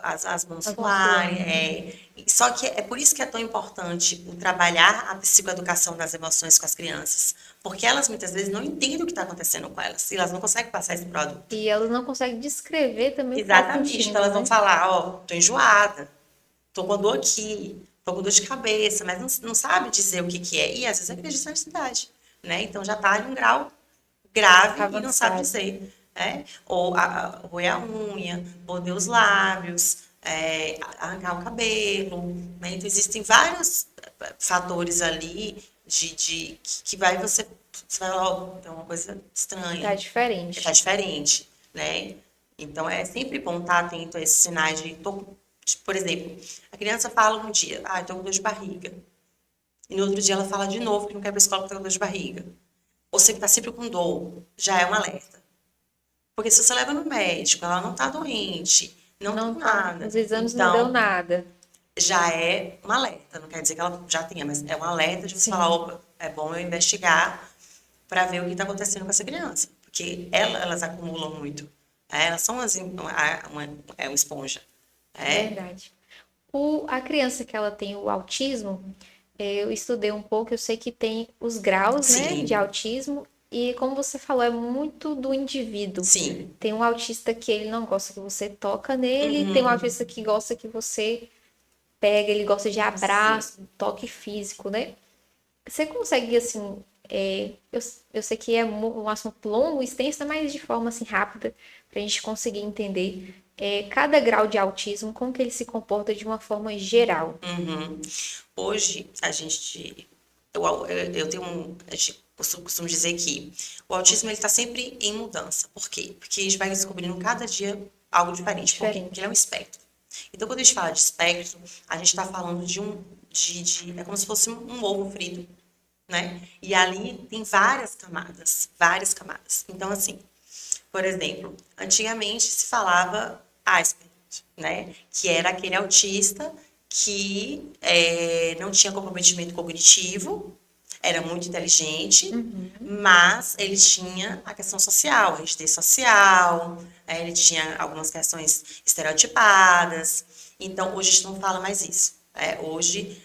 as mãos As mãos suarem. Só que é por isso que é tão importante o trabalhar a psicoeducação das emoções com as crianças. Porque elas muitas vezes não entendem o que está acontecendo com elas. E elas não conseguem passar isso para o adulto. E elas não conseguem descrever também o que está Exatamente. sentindo, Então elas vão né? falar, tô enjoada, tô com dor aqui, tô com dor de cabeça, mas não sabe dizer o que é. E às vezes acredita na ansiedade, né? Então já está em um grau grave e não sabe Avançado. dizer. Ou roer a unha, morder os lábios, arrancar o cabelo, né? Então, existem vários fatores ali que vai você vai falar, ó, tem uma coisa Tá estranha, que tá diferente. diferente, né? Então, é sempre bom estar atento a esses sinais por exemplo, a criança fala um dia, ah, tô com dor de barriga. E no outro dia ela fala de novo que não quer ir pra escola porque tá com dor de barriga. Ou sempre tá sempre com dor, já é um alerta. Porque se você leva no médico, ela não tá doente, não tem Não tá, nada. os exames não deu Então, nada. já é um alerta. Não quer dizer que ela já tenha, mas é um alerta de você falar, Sim, opa, é bom eu investigar para ver o que está acontecendo com essa criança. Porque elas acumulam muito. Elas são uma esponja. É? verdade. A criança que ela tem o autismo, eu estudei um pouco, eu sei que tem os graus, né, de Sim, autismo, e como você falou, é muito do indivíduo. sim. Tem um autista que ele não gosta que você toca nele, tem um Uhum, autista que gosta que você pega, ele gosta de sim. abraço, toque físico, né? Você consegue, assim, eu sei que é um assunto longo, extenso, mas de forma, assim, rápida, para a gente conseguir entender cada grau de autismo, como que ele se comporta de uma forma geral. Uhum. Hoje, eu tenho a gente costumo dizer que o autismo ele está sempre em mudança. Por quê? Porque a gente vai descobrindo cada dia algo diferente. Por quê? Porque ele é Diferente. um espectro. Então, quando a gente fala de espectro, a gente está falando é como se fosse um ovo frito, né? E ali tem várias camadas, várias camadas. Então, assim, por exemplo, antigamente se falava Asperger, né? Que era aquele autista que não tinha comprometimento cognitivo, era muito inteligente, Uhum. mas ele tinha a questão social, a rigidez social, ele tinha algumas questões estereotipadas. Então, hoje a gente não fala mais isso. Hoje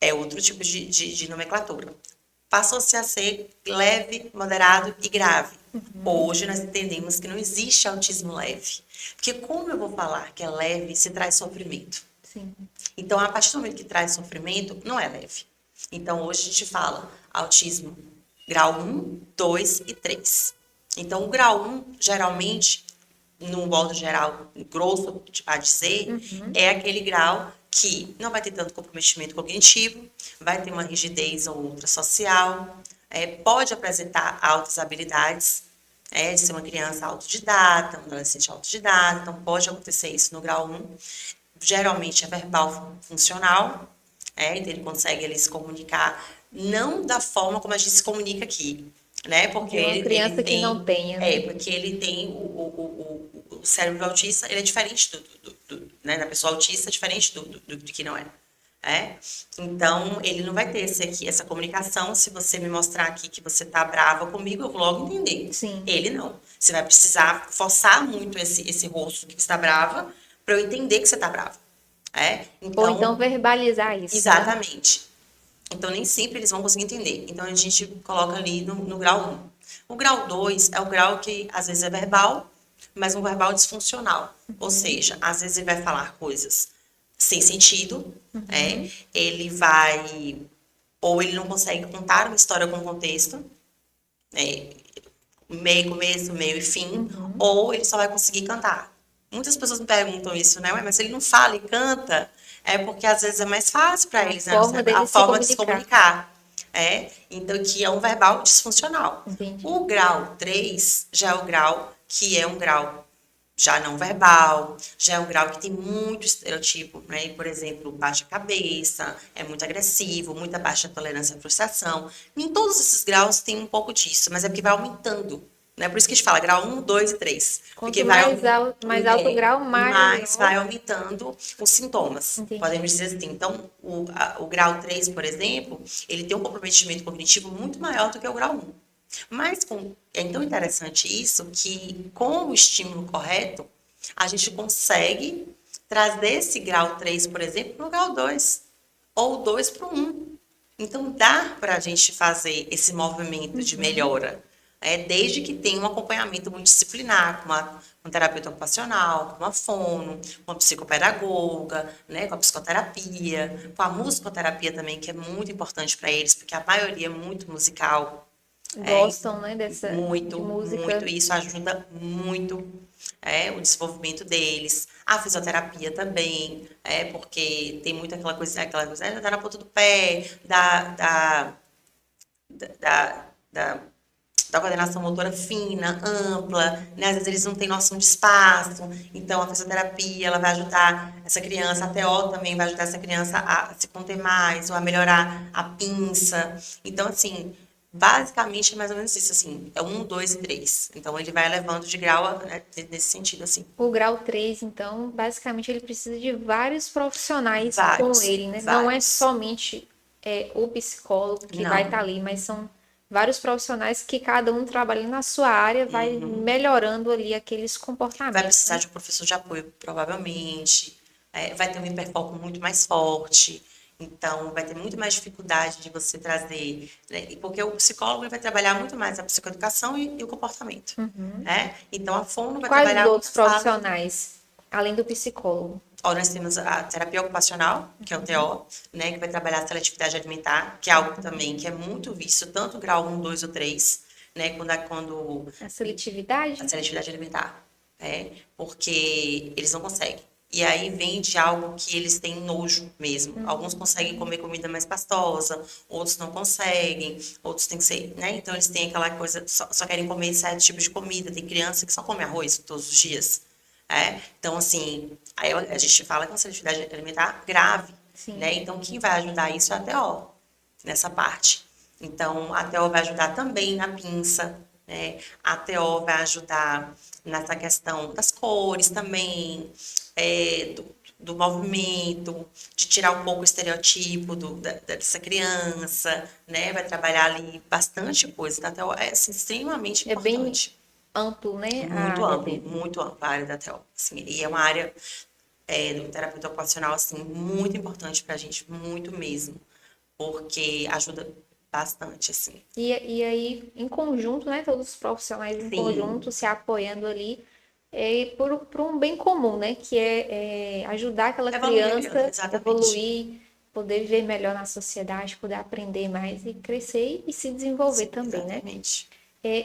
é outro tipo de nomenclatura. Passou-se a ser leve, moderado e grave. Hoje nós entendemos que não existe autismo leve. Porque como eu vou falar que é leve se traz sofrimento? Sim. Então, a partir do momento que traz sofrimento, não é leve. Então, hoje a gente fala autismo grau 1, 2 e 3. Então, o grau 1, geralmente, num modo geral, grosso a dizer, Uhum. é aquele grau que não vai ter tanto comprometimento cognitivo, vai ter uma rigidez ou outra social, pode apresentar altas habilidades, de ser uma criança autodidata, um adolescente autodidata, então pode acontecer isso no grau 1. Geralmente é verbal funcional, então ele consegue ele se comunicar não da forma como a gente se comunica aqui, né? Porque De uma ele criança que não tem, tenha, né? porque ele tem o cérebro autista, ele é diferente né? Da pessoa autista, é diferente do que não é. Então, ele não vai ter essa comunicação. Se você me mostrar aqui que você tá brava comigo, eu vou logo entender. Sim. Ele não. Você vai precisar forçar muito esse rosto que você está brava para eu entender que você tá brava. Ou então Então, verbalizar isso, né? exatamente. Então, nem sempre eles vão conseguir entender. Então, a gente coloca ali no grau 1. O grau 2 é o grau que, às vezes, é verbal, mas um verbal disfuncional. Ou seja, às vezes ele vai falar coisas sem sentido, Uhum. ele vai... Ou ele não consegue contar uma história com contexto, né? Meio, começo, meio e fim, Uhum. ou ele só vai conseguir cantar. Muitas pessoas me perguntam isso, né? Ué, mas se ele não fala e canta, é porque às vezes é mais fácil É para a eles, né? forma A dele se forma de se comunicar. comunicar. Então, que é um verbal disfuncional. Entendi. O grau 3 já é o grau que é um grau já não verbal, já é um grau que tem muito estereotipo, né? Por exemplo, baixa cabeça, é muito agressivo, muita baixa tolerância à frustração. Em todos esses graus tem um pouco disso, mas é porque vai aumentando, né? Por isso que a gente fala grau 1, 2 e 3, porque Quanto mais alto o grau, mais vai maior. aumentando os sintomas, Entendi. podemos dizer assim. Então, o grau 3, por exemplo, ele tem um comprometimento cognitivo muito maior do que o grau 1. Mas é tão interessante isso que, com o estímulo correto, a gente consegue trazer esse grau 3, por exemplo, para o grau 2, ou 2 para o 1. Então, dá para a gente fazer esse movimento de Uhum. melhora, desde que tenha um acompanhamento multidisciplinar, com um terapeuta ocupacional, com uma fono, com uma psicopedagoga, né, com a psicoterapia, com a musicoterapia também, que é muito importante para eles, porque a maioria é muito musical. Gostam, né, de Muito, muito. música. E isso ajuda muito o desenvolvimento deles. A fisioterapia também, porque tem muito aquela coisa, tá na ponta do pé, da, da, da coordenação motora fina, ampla, né? Às vezes eles não têm noção de espaço, então a fisioterapia ela vai ajudar essa criança, a TO também vai ajudar essa criança a se conter mais, ou a melhorar a pinça. Então, assim, basicamente é mais ou menos isso, assim, é um, dois e três. Então ele vai elevando de grau, né, nesse sentido, assim. O grau 3, então, basicamente ele precisa de vários profissionais com Vários, ele, né? Não é vários. somente o psicólogo que vai estar Não. ali, mas são vários profissionais que cada um trabalhando na sua área vai melhorando ali aqueles Vai comportamentos, precisar né? de um professor de apoio, provavelmente. Vai ter um hiperfoco muito mais forte. Então, vai ter muito mais dificuldade de você trazer, né? Porque o psicólogo ele vai trabalhar muito mais a psicoeducação e o comportamento, né? Então, a fono E vai quais os trabalhar outros muito fácil. profissionais, além do psicólogo? Ó, nós temos a terapia ocupacional, que é o TO, né, que vai trabalhar a seletividade alimentar, que é algo também que é muito visto, tanto grau um, 2 ou 3, né, quando A a seletividade? seletividade alimentar, porque eles não conseguem. E aí vem de algo que eles têm nojo mesmo. Alguns conseguem comer comida mais pastosa, outros não conseguem, outros têm que ser, né? Então eles têm aquela coisa, só querem comer certo tipo de comida. Tem criança que só come arroz todos os dias. Então, assim, aí a gente fala que é uma seletividade alimentar grave, né? Sim. Então, quem vai ajudar isso é a TO, nessa parte. Então, a TO vai ajudar também na pinça, né? A TO vai ajudar nessa questão das cores também, do movimento, de tirar um pouco o estereotipo dessa criança, né? Vai trabalhar ali bastante coisa. Então, a TO é assim, extremamente É bem importante. amplo, né, a área dele. Muito amplo a área da TO. Assim, e é uma área do terapeuta ocupacional, assim, muito importante pra gente, muito mesmo, porque ajuda bastante, assim. E aí, em conjunto, né, todos os profissionais em Sim, conjunto se apoiando ali por um bem comum, né, que é ajudar aquela evoluir a criança, criança a exatamente. evoluir, poder viver melhor na sociedade, poder aprender mais e crescer e se desenvolver Sim, também, né? exatamente.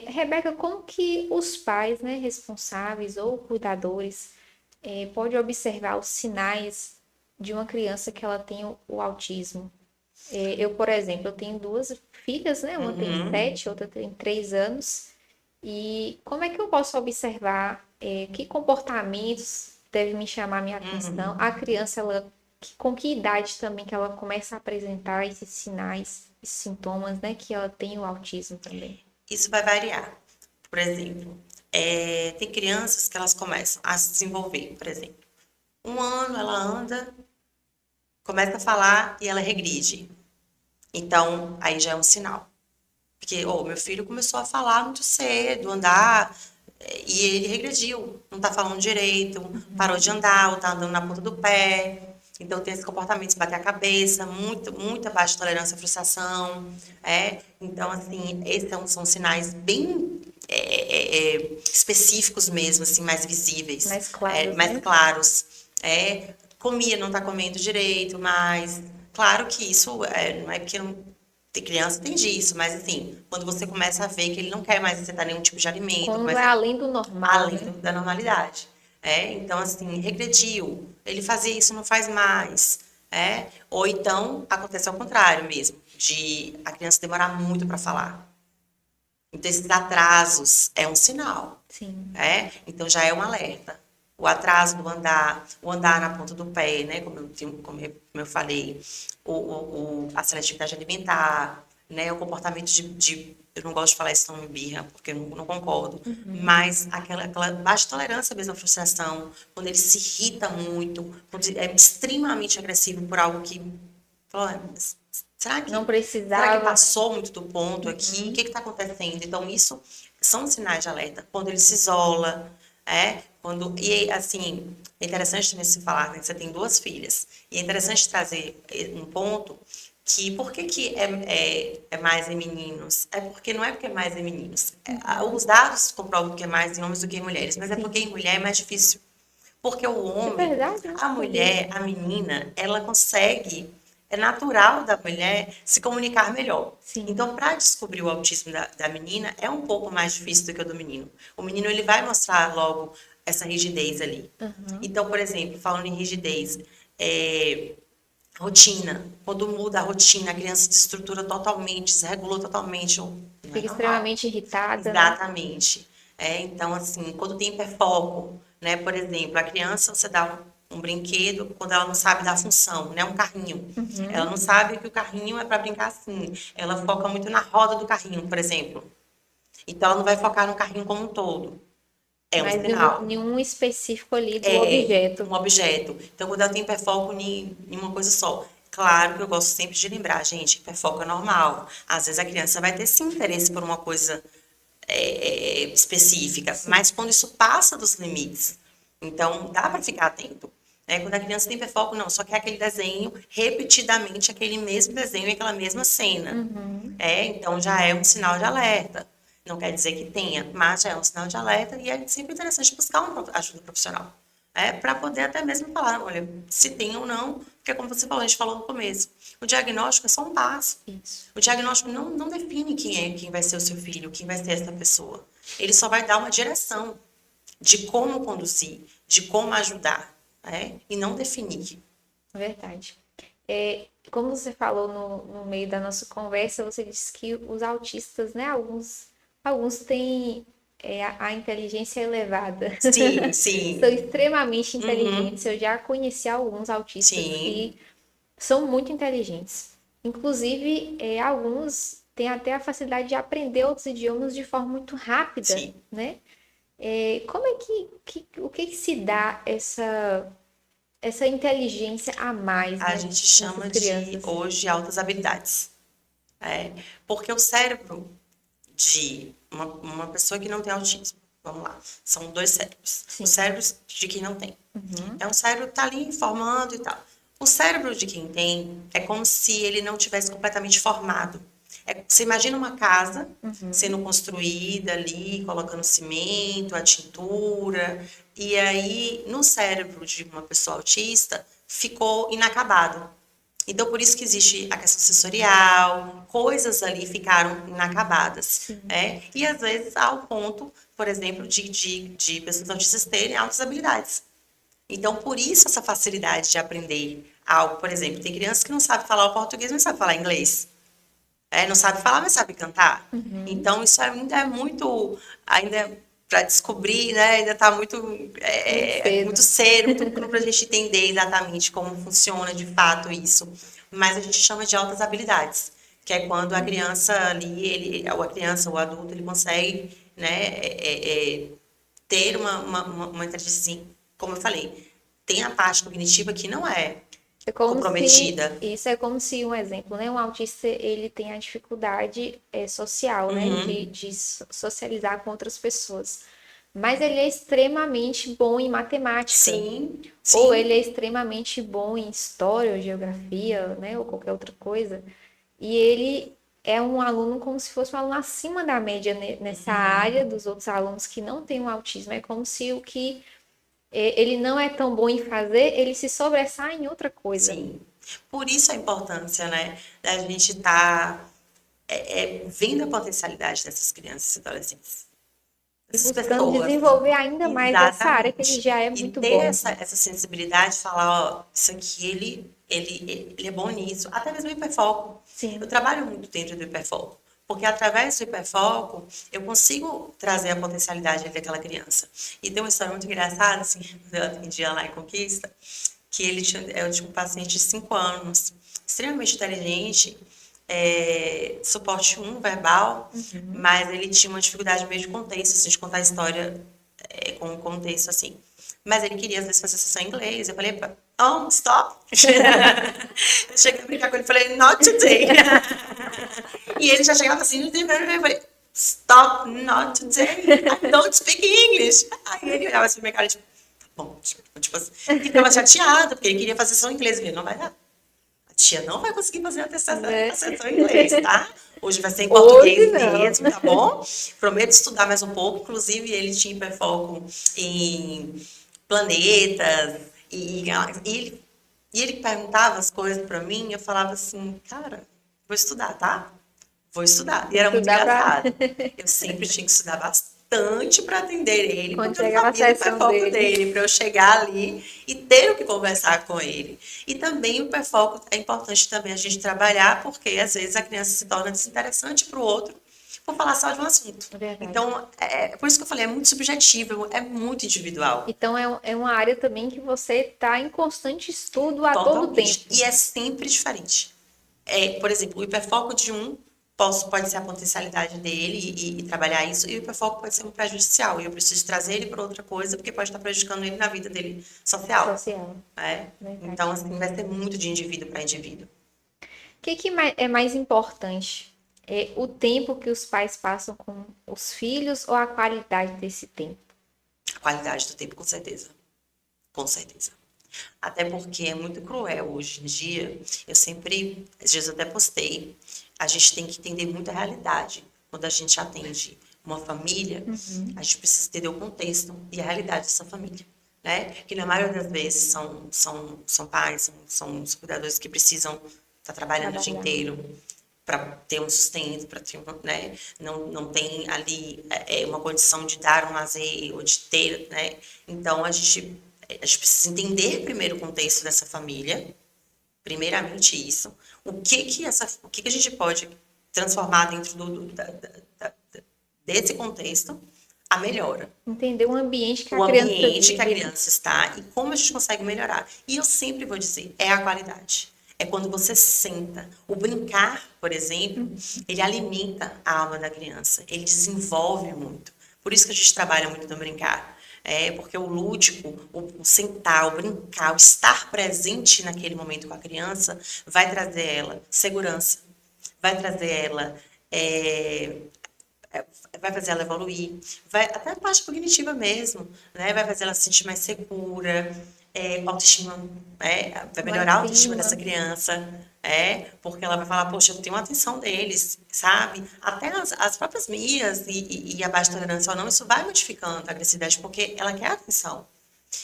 Rebeca, como que os pais, né, responsáveis ou cuidadores pode observar os sinais de uma criança que ela tem o autismo? Eu, por exemplo, eu tenho duas filhas, né? Uma tem Uhum, 7, outra tem 3 anos. E como é que eu posso observar que comportamentos devem me chamar a minha atenção? uhum. A criança, com que idade também que ela começa a apresentar esses sinais, esses sintomas, né? Que ela tem o autismo também. Isso vai variar. Por exemplo, tem crianças que elas começam a se desenvolver, por exemplo. Um ano ela anda, começa a falar e ela regride. Então, aí já é um sinal. Porque, meu filho começou a falar muito cedo, andar, e ele regrediu. Não tá falando direito, parou de andar, ou tá andando na ponta do pé. Então, tem esses comportamentos, bater a cabeça, muita baixa tolerância à frustração. Então, assim, esses são sinais bem específicos mesmo, assim, mais visíveis, Mais claros, mais né? claros. Comia, não tá comendo direito, mas claro que isso não é porque não tem criança tem disso, mas assim, quando você começa a ver que ele não quer mais aceitar nenhum tipo de alimento, Quando é começa além do normal, além né? da normalidade. Então, assim, regrediu, ele fazia isso, não faz mais. Ou então acontece ao contrário mesmo, de a criança demorar muito para falar. Então, esses atrasos é um sinal. Sim. Então já é um alerta. O atraso do andar, o andar na ponta do pé, né? Como eu falei, a seletividade alimentar, né? O comportamento eu não gosto de falar esse nome birra, porque eu não concordo, mas aquela baixa tolerância mesmo à frustração, quando ele se irrita muito, quando ele é extremamente agressivo por algo que, fala, será Não que, será que precisava, né? passou muito do ponto aqui? O que está acontecendo? Então, isso são sinais de alerta. Quando ele se isola, e assim, é interessante também se falar, né, que você tem duas filhas, e é interessante trazer um ponto que por que é mais em meninos? É porque não é porque é mais em meninos. Os dados comprovam que é mais em homens do que em mulheres, mas é porque em Sim. mulher é mais difícil. Porque o É homem, verdade, eu não a sabia. mulher, a menina, ela consegue. é natural da mulher se comunicar melhor. Sim. Então, para descobrir o autismo da menina, é um pouco mais difícil do que o do menino. O menino, ele vai mostrar logo essa rigidez ali. Então, por exemplo, falando em rigidez, rotina. Quando muda a rotina, a criança desestrutura totalmente, desregulou totalmente. Não é Fica normal. extremamente irritada, né? Exatamente. Então, assim, quando tem hiperfoco, né? Por exemplo, a criança, você dá um brinquedo quando ela não sabe da função, né? Um carrinho. Ela não sabe que o carrinho é para brincar assim. Ela foca muito na roda do carrinho, por exemplo. Então, ela não vai focar no carrinho como um todo. É um Mas sinal. nenhum específico ali do É objeto. um objeto. Então, quando ela tem hiperfoco em uma coisa só. Claro que eu gosto sempre de lembrar, gente, hiperfoco é normal. Às vezes a criança vai ter sim interesse por uma coisa específica, mas quando isso passa dos limites. Então, dá para ficar atento. Quando a criança tem hiperfoco, não, só quer aquele desenho, repetidamente aquele mesmo desenho e aquela mesma cena. Então já é um sinal de alerta. Não quer dizer que tenha, mas já é um sinal de alerta e é sempre interessante buscar uma ajuda profissional. Para poder até mesmo falar, olha, se tem ou não, porque como você falou, a gente falou no começo, o diagnóstico é só um passo. Isso. O diagnóstico não define quem vai ser o seu filho, quem vai ser essa pessoa. Ele só vai dar uma direção de como conduzir, de como ajudar, e não definir. Verdade. Como você falou no meio da nossa conversa, você disse que os autistas, né? Alguns têm a inteligência elevada. Sim, São sim. extremamente Uhum. inteligentes. Eu já conheci alguns autistas Sim, que são muito inteligentes. Inclusive, alguns têm até a facilidade de aprender outros idiomas de forma muito rápida, sim. né? Como é o que se dá essa inteligência a mais, A né, gente nessas chama de, crianças? hoje, altas habilidades. Porque o cérebro de uma pessoa que não tem autismo, vamos lá, são dois cérebros. O Sim. cérebro de quem não tem. É um cérebro que está ali formando e tal. O cérebro de quem tem é como se ele não tivesse completamente formado. Você imagina uma casa sendo construída ali, colocando cimento, a tintura, e aí no cérebro de uma pessoa autista ficou inacabado. Então, por isso que existe a questão sensorial, coisas ali ficaram inacabadas. E às vezes ao ponto, por exemplo, de pessoas autistas terem altas habilidades. Então, por isso essa facilidade de aprender algo, por exemplo, tem crianças que não sabem falar o português, mas sabem falar inglês. Não sabe falar, mas sabe cantar. Então, isso ainda é muito, ainda para descobrir, né? Ainda está Muito muito cedo. cedo, muito cru para a gente entender exatamente como funciona de fato isso. Mas a gente chama de altas habilidades, que é quando a criança ali, ou a criança ou o adulto, ele consegue, né, ter uma inteligência, assim, como eu falei, tem a parte cognitiva que não é É como se, comprometida. isso é como se, um exemplo, né? Um autista, ele tem a dificuldade social, né? De socializar com outras pessoas. Mas ele é extremamente bom em matemática. Sim, Ou sim. ele é extremamente bom em história ou geografia, né? Ou qualquer outra coisa. E ele é um aluno como se fosse um aluno acima da média nessa área dos outros alunos que não têm um autismo. É como se o que ele não é tão bom em fazer, ele se sobressai em outra coisa. Sim. Por isso a importância, né, da gente estar vendo a potencialidade dessas crianças e adolescentes, E dessas buscando pessoas. desenvolver ainda mais essa área que ele Exatamente. já é E muito ter bom. essa sensibilidade de falar, ó, isso aqui ele é bom nisso. Até mesmo o hiperfoco. Eu Sim. trabalho muito dentro do hiperfoco. Porque através do hiperfoco, eu consigo trazer a potencialidade daquela criança. E tem uma história muito engraçada, assim, quando eu atendia lá em Conquista, que eu tinha um paciente de 5 anos, extremamente inteligente, suporte um verbal, mas ele tinha uma dificuldade meio de contexto, assim, de contar a história com um contexto assim. Mas ele queria, às vezes, fazer sessão em inglês. Eu falei, oh, stop. Eu cheguei a brincar com ele e falei, not today. E ele já chegava assim, eu falei, stop, not today. I don't speak English. Aí ele olhava assim pra minha cara, tipo, bom, tipo assim, e ficava chateado, porque ele queria fazer sessão em inglês. Eu falei, não vai dar. A tia não vai conseguir fazer Né? a sessão em inglês, tá? Hoje vai ser em Hoje português não. mesmo, tá bom? Prometo estudar mais um pouco. Inclusive, ele tinha hiperfoco em planetas e ele E ele perguntava as coisas pra mim, eu falava assim, cara, vou estudar, tá? Vou estudar. E era muito Estudar para engraçado. Eu sempre tinha que estudar bastante para atender ele, quando porque eu chegar na sabia do sessão hiperfoco dele. dele, para eu chegar ali e ter o que conversar com ele. E também o hiperfoco é importante também a gente trabalhar, porque às vezes a criança se torna desinteressante para o outro por falar só de um assunto. É verdade. Então, por isso que eu falei, é muito subjetivo, é muito individual. Então é uma área também que você está em constante estudo a todo Totalmente. tempo. E é sempre diferente. Por exemplo, o hiperfoco de um pode ser a potencialidade dele e trabalhar isso, e o hiperfoco pode ser um prejudicial. E eu preciso trazer ele para outra coisa, porque pode estar prejudicando ele na vida dele social. Social, Né? verdade. Então, assim, vai ser muito de indivíduo para indivíduo. O que, é mais importante? É o tempo que os pais passam com os filhos ou a qualidade desse tempo? A qualidade do tempo, com certeza. Com certeza. Até porque é muito cruel hoje em dia. Eu sempre, às vezes eu até postei, a gente tem que entender muito a realidade. Quando a gente atende uma família, a gente precisa entender o contexto e a realidade dessa família. Né? Que na maioria das vezes são pais, são cuidadores que precisam estar trabalhando o dia Trabalhar. inteiro para ter um sustento, para ter, né? Não tem ali uma condição de dar um lazer ou de ter, né? Então a gente precisa entender primeiro o contexto dessa família, primeiramente isso, o que a gente pode transformar dentro desse contexto, a melhora. Entender o ambiente que a O criança ambiente que a vive, né? criança está e como a gente consegue melhorar. E eu sempre vou dizer, é a qualidade. É quando você senta. O brincar, por exemplo, ele alimenta a alma da criança, ele desenvolve muito. Por isso que a gente trabalha muito no brincar. Porque o lúdico, o sentar, o brincar, o estar presente naquele momento com a criança, vai trazer ela segurança, vai trazer ela vai fazer ela evoluir, vai até a parte cognitiva mesmo, né? Vai fazer ela se sentir mais segura, autoestima, vai Lá em melhorar a autoestima dessa cima. criança, porque ela vai falar, poxa, eu tenho atenção deles, sabe? Até as próprias Mias e a baixa tolerância ou não, isso vai modificando a agressividade, porque ela quer atenção.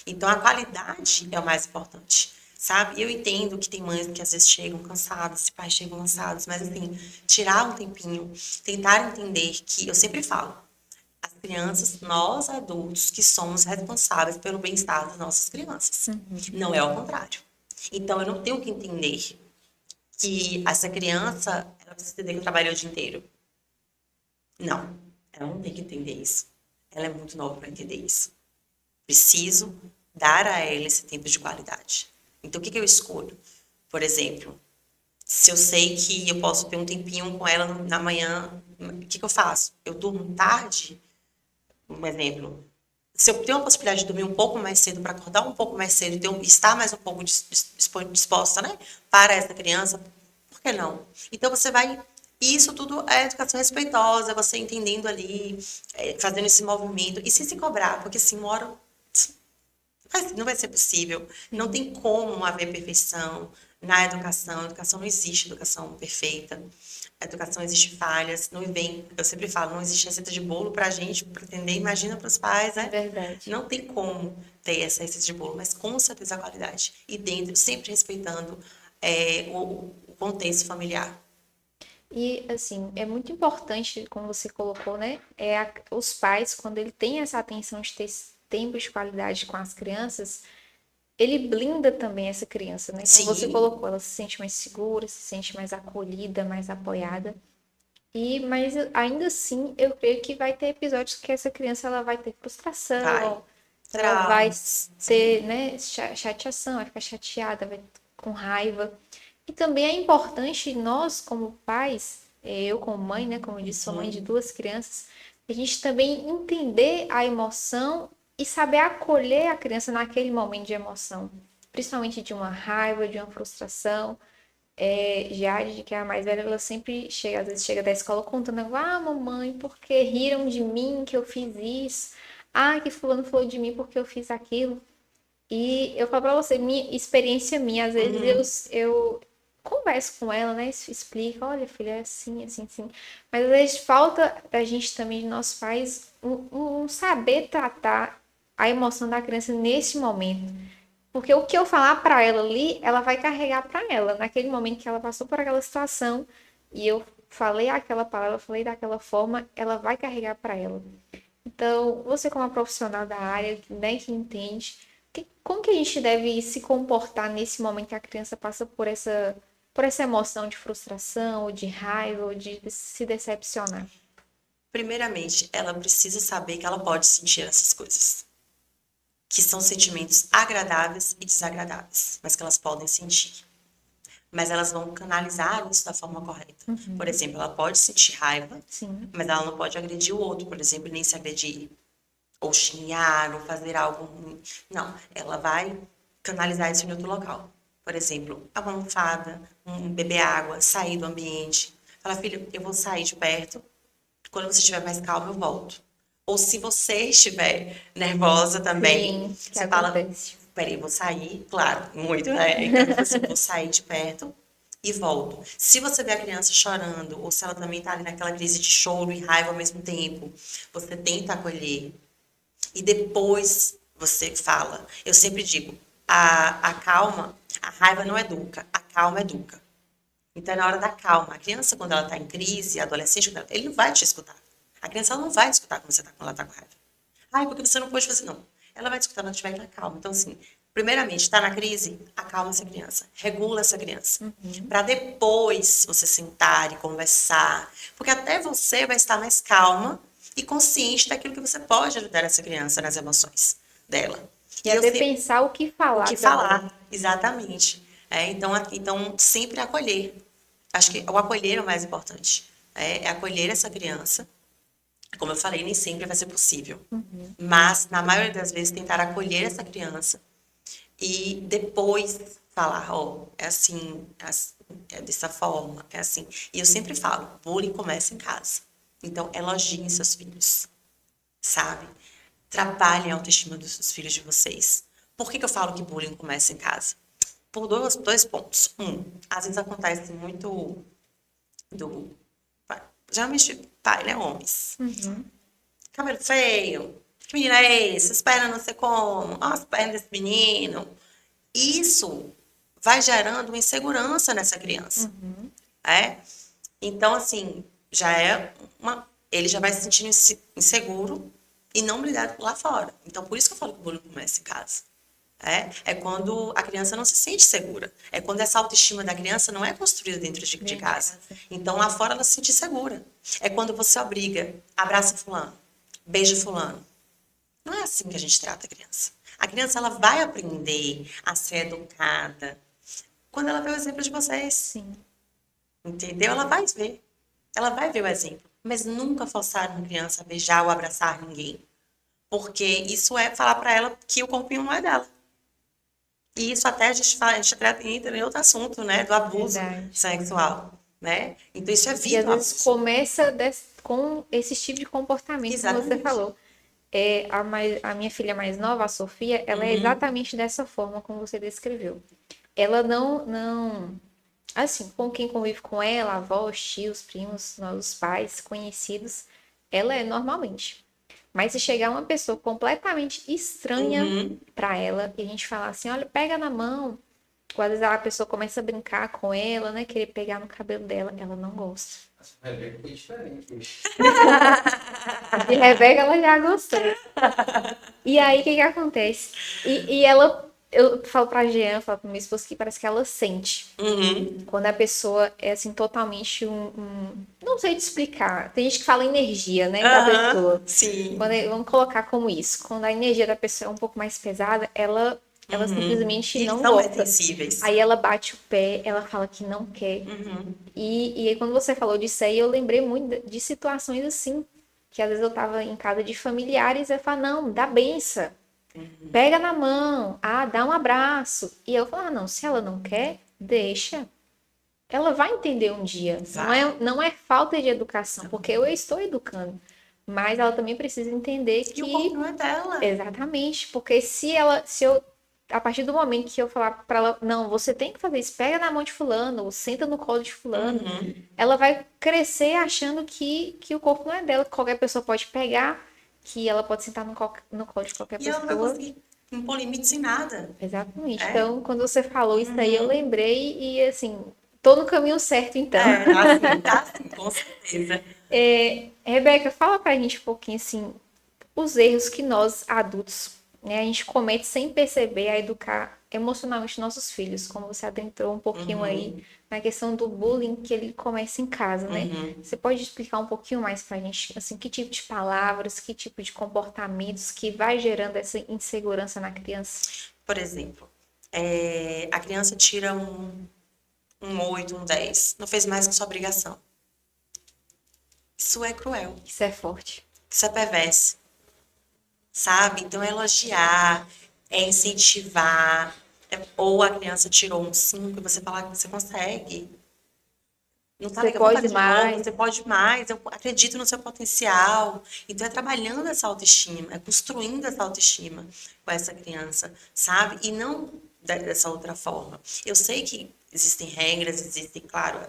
Então, a qualidade é o mais importante, sabe? Eu entendo que tem mães que às vezes chegam cansadas, pais chegam cansados, mas assim, tirar um tempinho, tentar entender que, eu sempre falo, as crianças, nós adultos, que somos responsáveis pelo bem-estar das nossas crianças. Não é o contrário. Então, eu não tenho que entender que essa criança, ela precisa entender que eu trabalhei o dia inteiro. Não, ela não tem que entender isso. Ela é muito nova para entender isso. Preciso dar a ela esse tempo de qualidade. Então, o que eu escolho? Por exemplo, se eu sei que eu posso ter um tempinho com ela na manhã, o que eu faço? Eu durmo tarde? Um exemplo. Se eu tenho a possibilidade de dormir um pouco mais cedo, para acordar um pouco mais cedo, estar mais um pouco disposta, né, para essa criança, por que não? Então, você vai. E isso tudo é educação respeitosa, você entendendo ali, fazendo esse movimento, e sem se cobrar, porque assim, uma hora não vai ser possível. Não tem como haver perfeição na educação. A educação não existe educação perfeita. A educação existe falhas. Não vem, eu sempre falo, não existe receita de bolo para a gente pretender, imagina para os pais, né? Verdade. Não tem como ter essa receita de bolo, mas com certeza a qualidade. E dentro, sempre respeitando o contexto familiar. E assim, é muito importante, como você colocou, né? Os pais, quando ele tem essa atenção de ter esse tempo de qualidade com as crianças, ele blinda também essa criança, né? Como você Sim, colocou, ela se sente mais segura, se sente mais acolhida, mais apoiada. Mas ainda assim, eu creio que vai ter episódios que essa criança ela vai ter vai. frustração, ela vai Traumas. ter, né, chateação, vai ficar chateada, vai com raiva. E também é importante nós, como pais, eu como mãe, né, como eu disse, sou mãe de duas crianças, a gente também entender a emoção e saber acolher a criança naquele momento de emoção, principalmente de uma raiva, de uma frustração. Jade, que é a mais velha, ela sempre chega, às vezes chega da escola contando, ah, mamãe, porque riram de mim que eu fiz isso? Ah, que fulano falou de mim porque eu fiz aquilo. E eu falo pra você, minha experiência minha, às vezes eu converso com ela, né? Explico, olha, filha, é assim, assim, assim. Mas às vezes falta da gente também, de nossos pais, um saber tratar a emoção da criança nesse momento. Porque o que eu falar pra ela ali, ela vai carregar pra ela. Naquele momento que ela passou por aquela situação e eu falei aquela palavra, falei daquela forma, ela vai carregar pra ela. Então, você como uma profissional da área, né, que entende, como que a gente deve se comportar nesse momento que a criança passa por essa emoção de frustração, ou de raiva, ou de se decepcionar? Primeiramente, ela precisa saber que ela pode sentir essas coisas, que são sentimentos agradáveis e desagradáveis, mas que elas podem sentir. Mas elas vão canalizar isso da forma correta. Por exemplo, ela pode sentir raiva, Sim, mas ela não pode agredir o outro, por exemplo, nem se agredir, ou xingar, ou fazer algo ruim. Não, ela vai canalizar isso em outro local. Por exemplo, a almofada, beber água, sair do ambiente. Fala, filha, eu vou sair de perto. Quando você estiver mais calma, eu volto. Ou se você estiver nervosa também, sim, que você fala, acontece. peraí, eu vou sair, claro, muito, né? Então, você vou sair de perto e volto. Se você vê a criança chorando, ou se ela também está ali naquela crise de choro e raiva ao mesmo tempo, você tenta acolher e depois você fala. Eu sempre digo, a calma, a raiva não educa, a calma educa. Então, é na hora da calma. A criança, quando ela está em crise, a adolescente, ele não vai te escutar. A criança ela não vai te escutar quando ela está com raiva. Ai, porque você não pode fazer, não. Ela vai te escutar quando ela estiver na calma. Então, assim, primeiramente, está na crise, acalma essa criança, regula essa criança. Para depois você sentar e conversar. Porque até você vai estar mais calma e consciente daquilo que você pode ajudar essa criança nas emoções dela. E E eu até sempre pensar o que o falar que também. falar, exatamente. Então, sempre acolher. Acho que o acolher é o mais importante. É acolher essa criança. Como eu falei, nem sempre vai ser possível. Mas, na maioria das vezes, tentar acolher essa criança e depois falar, ó, é assim, é dessa forma, é assim. E eu sempre falo, bullying começa em casa. Então, elogiem seus filhos, sabe? Trabalhem a autoestima dos filhos de vocês. Por que que eu falo que bullying começa em casa? Por dois pontos. Às vezes acontece muito do pai, geralmente pai, né, homens. Cabelo feio, que menino é esse? As pernas não sei como, ó, as pernas desse menino. Isso vai gerando uma insegurança nessa criança, é? Então, assim, já é ele já vai se sentindo inseguro e não brilhar lá fora. Então, por isso que eu falo que o bullying começa em casa. É quando a criança não se sente segura. É quando essa autoestima da criança não é construída dentro de Dentro de casa. casa. Então, lá fora ela se sente segura. É quando você obriga, abraça fulano, beija fulano. Não é assim que a gente trata a criança. A criança ela vai aprender a ser educada quando ela vê o exemplo de vocês. Sim. Entendeu? Ela vai ver. Ela vai ver o exemplo. Mas nunca forçar uma criança a beijar ou abraçar ninguém. Porque isso é falar para ela que o corpinho não é dela. E isso até a gente trata em outro assunto, né? Do abuso Verdade. sexual, né? Então isso E às evita o vezes abuso. começa com esse tipo de comportamento, como você Exatamente. falou. A minha filha mais nova, a Sofia, ela é exatamente dessa forma como você descreveu. Ela não, assim, com quem convive com ela, avós, tios, primos, os pais, conhecidos, ela é normalmente. Mas se chegar uma pessoa completamente estranha Uhum. pra ela e a gente falar assim, olha, pega na mão, ou às vezes a pessoa começa a brincar com ela, né, querer pegar no cabelo dela, ela não gosta. Vai ver que foi diferente. De Rebeca ela já gostou. E aí, o que que acontece? E ela, eu falo pra Jean, falo pra minha esposa que parece que ela sente. Uhum. Quando a pessoa é, assim, totalmente não sei te explicar. Tem gente que fala energia, né, da Aham. pessoa. Sim. Vamos colocar como isso. Quando a energia da pessoa é um pouco mais pesada, ela simplesmente E eles não são mais gosta. sensíveis. Aí ela bate o pé, ela fala que não quer. E aí, quando você falou disso aí, eu lembrei muito de situações assim, que às vezes eu tava em casa de familiares e eu falo, não, dá benção, pega na mão, dá um abraço. E eu falo, não, se ela não quer, deixa. Ela vai entender um dia. Vai. Não é falta de educação, porque eu estou educando. Mas ela também precisa entender E o corpo que não é dela. exatamente, porque se eu, a partir do momento que eu falar pra ela, não, você tem que fazer isso, pega na mão de fulano, ou senta no colo de fulano, ela vai crescer achando que o corpo não é dela, que qualquer pessoa pode pegar, que ela pode sentar no colo de qualquer E ela não vai pessoa. conseguir impor limites em nada. Exatamente. É. Então, quando você falou isso aí, eu lembrei e, assim, tô no caminho certo, então. Tá assim, com certeza. Rebeca, fala pra gente um pouquinho, assim, os erros que nós, adultos, né, a gente comete sem perceber a educar emocionalmente nossos filhos, como você adentrou um pouquinho aí na questão do bullying que ele começa em casa, né? Você pode explicar um pouquinho mais pra gente, assim, que tipo de palavras, que tipo de comportamentos que vai gerando essa insegurança na criança? Por exemplo, a criança tira um 8, um 10, não fez mais que sua obrigação. Isso é cruel, Isso é forte. isso é perverso, sabe? Então é elogiar, é incentivar, ou a criança tirou um 5 e você falar que você consegue. Não tá Você legal, vamos pode fazer de novo, mais. você pode mais, eu acredito no seu potencial. Então é trabalhando essa autoestima, é construindo essa autoestima com essa criança, sabe? E não dessa outra forma. Eu sei que existem regras, existem, claro,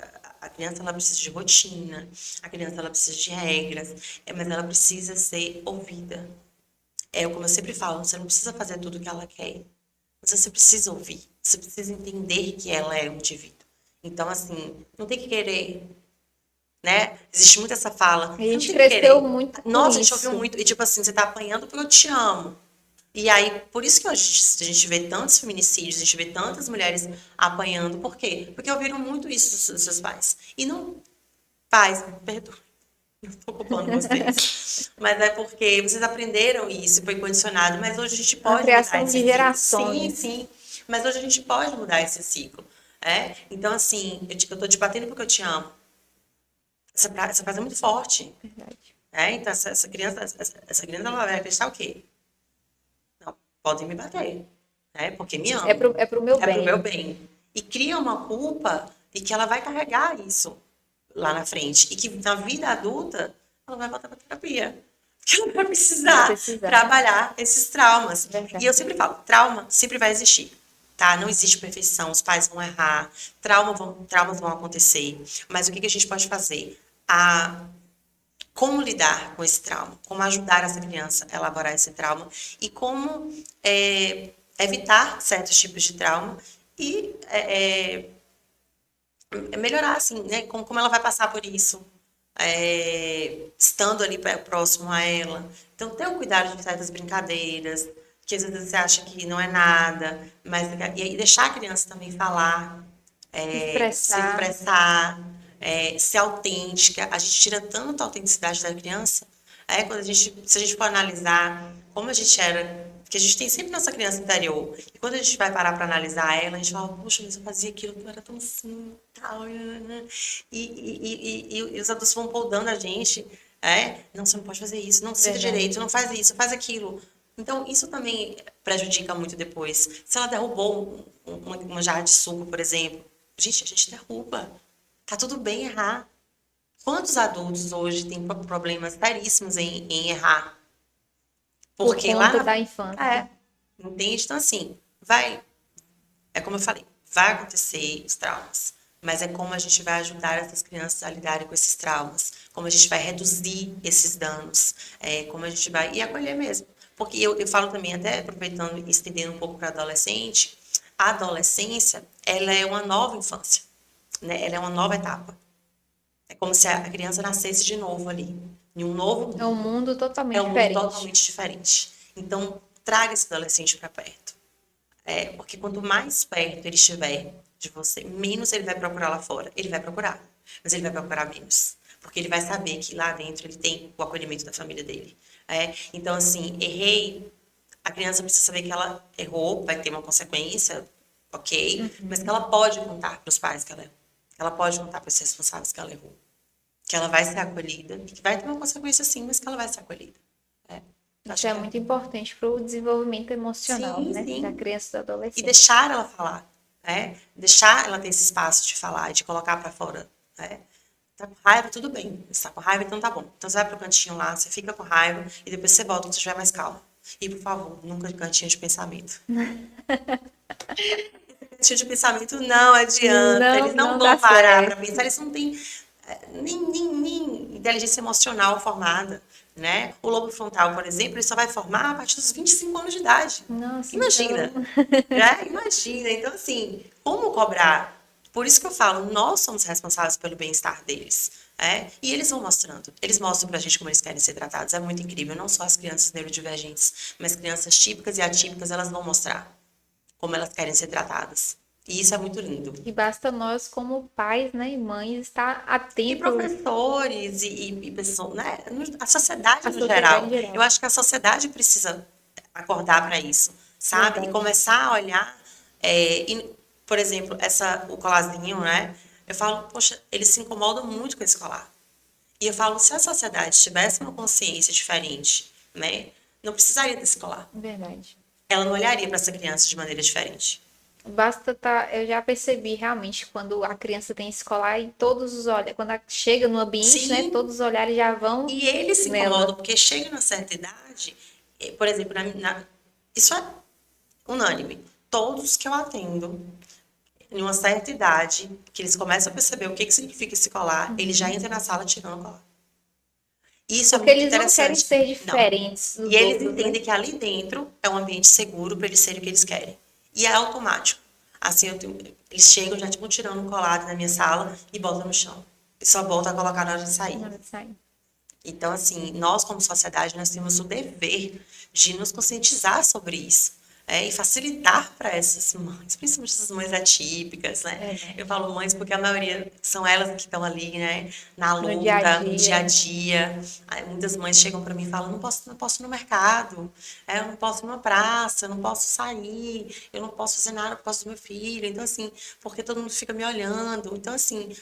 a criança ela precisa de rotina, a criança ela precisa de regras, mas ela precisa ser ouvida. Como eu sempre falo, você não precisa fazer tudo o que ela quer, mas você precisa ouvir, você precisa entender que ela é um indivíduo. Então, assim, não tem que querer, né? Existe muito essa fala. A Você não gente tem que cresceu querer. muito com Nossa, a gente ouviu isso. muito. E tipo assim, você tá apanhando porque eu te amo. E aí, por isso que hoje a gente vê tantos feminicídios, a gente vê tantas mulheres apanhando. Por quê? Porque ouviram muito isso dos seus pais. E não, pais, me perdoem, não estou culpando vocês. Mas é porque vocês aprenderam isso, foi condicionado. Mas hoje a gente Uma pode mudar criação esse de ciclo. Sim, gerações. sim. Mas hoje a gente pode mudar esse ciclo. Então, assim, eu tô te batendo porque eu te amo. Essa frase é muito forte. Verdade. Então, essa criança ela vai acreditar o quê? Não, podem me bater, porque me amam. É pro meu É pro meu bem. bem. E cria uma culpa e que ela vai carregar isso lá na frente. E que na vida adulta ela vai voltar para terapia. Porque ela vai Vai precisar precisar. trabalhar esses traumas. Verdade. E eu sempre falo, trauma sempre vai existir. Tá? Não existe perfeição, os pais vão errar, traumas vão acontecer. Mas o que a gente pode fazer? Como lidar com esse trauma, como ajudar essa criança a elaborar esse trauma e como evitar certos tipos de trauma e melhorar, assim, né? Como ela vai passar por isso, estando ali próximo a ela. Então, ter o cuidado de certas brincadeiras, que às vezes você acha que não é nada, mas e deixar a criança também falar, se Expressar. expressar, ser autêntica. A gente tira tanto a autenticidade da criança, se a gente for analisar como a gente era, que a gente tem sempre nossa criança interior, e quando a gente vai parar para analisar ela, a gente fala, puxa, mas eu fazia aquilo, eu era tão assim, tal, né? E os adultos vão podando a gente, não, você não pode fazer isso, não sinta Verdade. direito, não faz isso, faz aquilo. Então, isso também prejudica muito depois. Se ela derrubou uma jarra de suco, por exemplo, gente, a gente derruba. Tá tudo bem errar. Quantos adultos hoje têm problemas seríssimos em errar? Por Porque lá conta na... da infância. Entende? Então, assim, é como eu falei, vai acontecer os traumas. Mas é como a gente vai ajudar essas crianças a lidarem com esses traumas. Como a gente vai reduzir esses danos. Como a gente vai... E acolher mesmo. Porque eu falo também, até aproveitando e estendendo um pouco para adolescente, a adolescência, ela é uma nova infância, né? Ela é uma nova etapa. É como se a criança nascesse de novo ali, em um novo É um mundo. mundo É totalmente um mundo diferente. totalmente diferente. Então, traga esse adolescente para perto. Porque quanto mais perto ele estiver de você, menos ele vai procurar lá fora. Ele vai procurar, mas ele vai procurar menos. Porque ele vai saber que lá dentro ele tem o acolhimento da família dele. Então, assim, errei. A criança precisa saber que ela errou, vai ter uma consequência, ok? Mas que ela pode contar para os pais que ela errou. Ela pode contar para os responsáveis que ela errou. Que ela vai ser acolhida. Que vai ter uma consequência sim, mas que ela vai ser acolhida. Isso Acho é que muito importante para o desenvolvimento emocional, sim, né? Da sim. criança e do E adolescente. deixar ela falar, Deixar ela ter esse espaço de falar, de colocar para fora, Tá com raiva, tudo bem. Você tá com raiva, então tá bom. Então você vai pro cantinho lá, você fica com raiva e depois você volta quando você estiver mais calmo. E, por favor, nunca de cantinho de pensamento. Cantinho de pensamento não adianta. Não, Eles não não vão dá parar para certo. pensar. Eles não têm nem inteligência emocional formada. né? O lobo frontal, por exemplo, ele só vai formar a partir dos 25 anos de idade. Nossa, Imagina, então, né? Imagina. Então, assim, como cobrar? Por isso que eu falo, nós somos responsáveis pelo bem-estar deles. E eles vão mostrando. Eles mostram pra gente como eles querem ser tratados. É muito incrível. Não só as crianças neurodivergentes, mas crianças típicas e atípicas, elas vão mostrar como elas querem ser tratadas. E isso é muito lindo. e basta nós, como pais, né, e mães, estar E atentos professores e pessoas, né? A sociedade à no sociedade geral. em geral. Eu acho que a sociedade precisa acordar para isso, sabe? E Verdade. começar a olhar, por exemplo, o colarzinho, né? Eu falo, poxa, eles se incomodam muito com esse colar. E eu falo, se a sociedade tivesse uma consciência diferente, né? Não precisaria desse colar. Verdade. Ela não olharia para essa criança de maneira diferente. Basta eu já percebi realmente quando a criança tem escolar e todos os olhos, quando ela chega no ambiente, né, Sim, todos os olhares já vão e eles se nela. incomodam porque chega numa certa idade, por exemplo, isso é unânime. Todos que eu atendo, em uma certa idade, que eles começam a perceber o que significa esse colar, eles já entram na sala tirando o colar. Isso é Porque muito eles não querem interessante. ser Não. diferentes E dos eles outros, né? entendem que ali dentro é um ambiente seguro para eles serem o que eles querem. E é automático. Assim, eles chegam, já tipo, tirando um colar na minha sala e botam no chão. E só volta a colocar na hora de sair. Na hora de sair. Então, assim, nós como sociedade, nós temos o dever de nos conscientizar sobre isso. E facilitar para essas mães, principalmente essas mães atípicas, né? É, Eu falo mães porque a maioria são elas que estão ali, né? Na no dia a luta, no dia a dia. dia. Aí, muitas mães chegam para mim e falam, não posso ir no mercado, eu não posso ir numa praça, eu não posso sair, eu não posso fazer nada por causa do meu filho. Então, assim, porque todo mundo fica me olhando. Então, assim,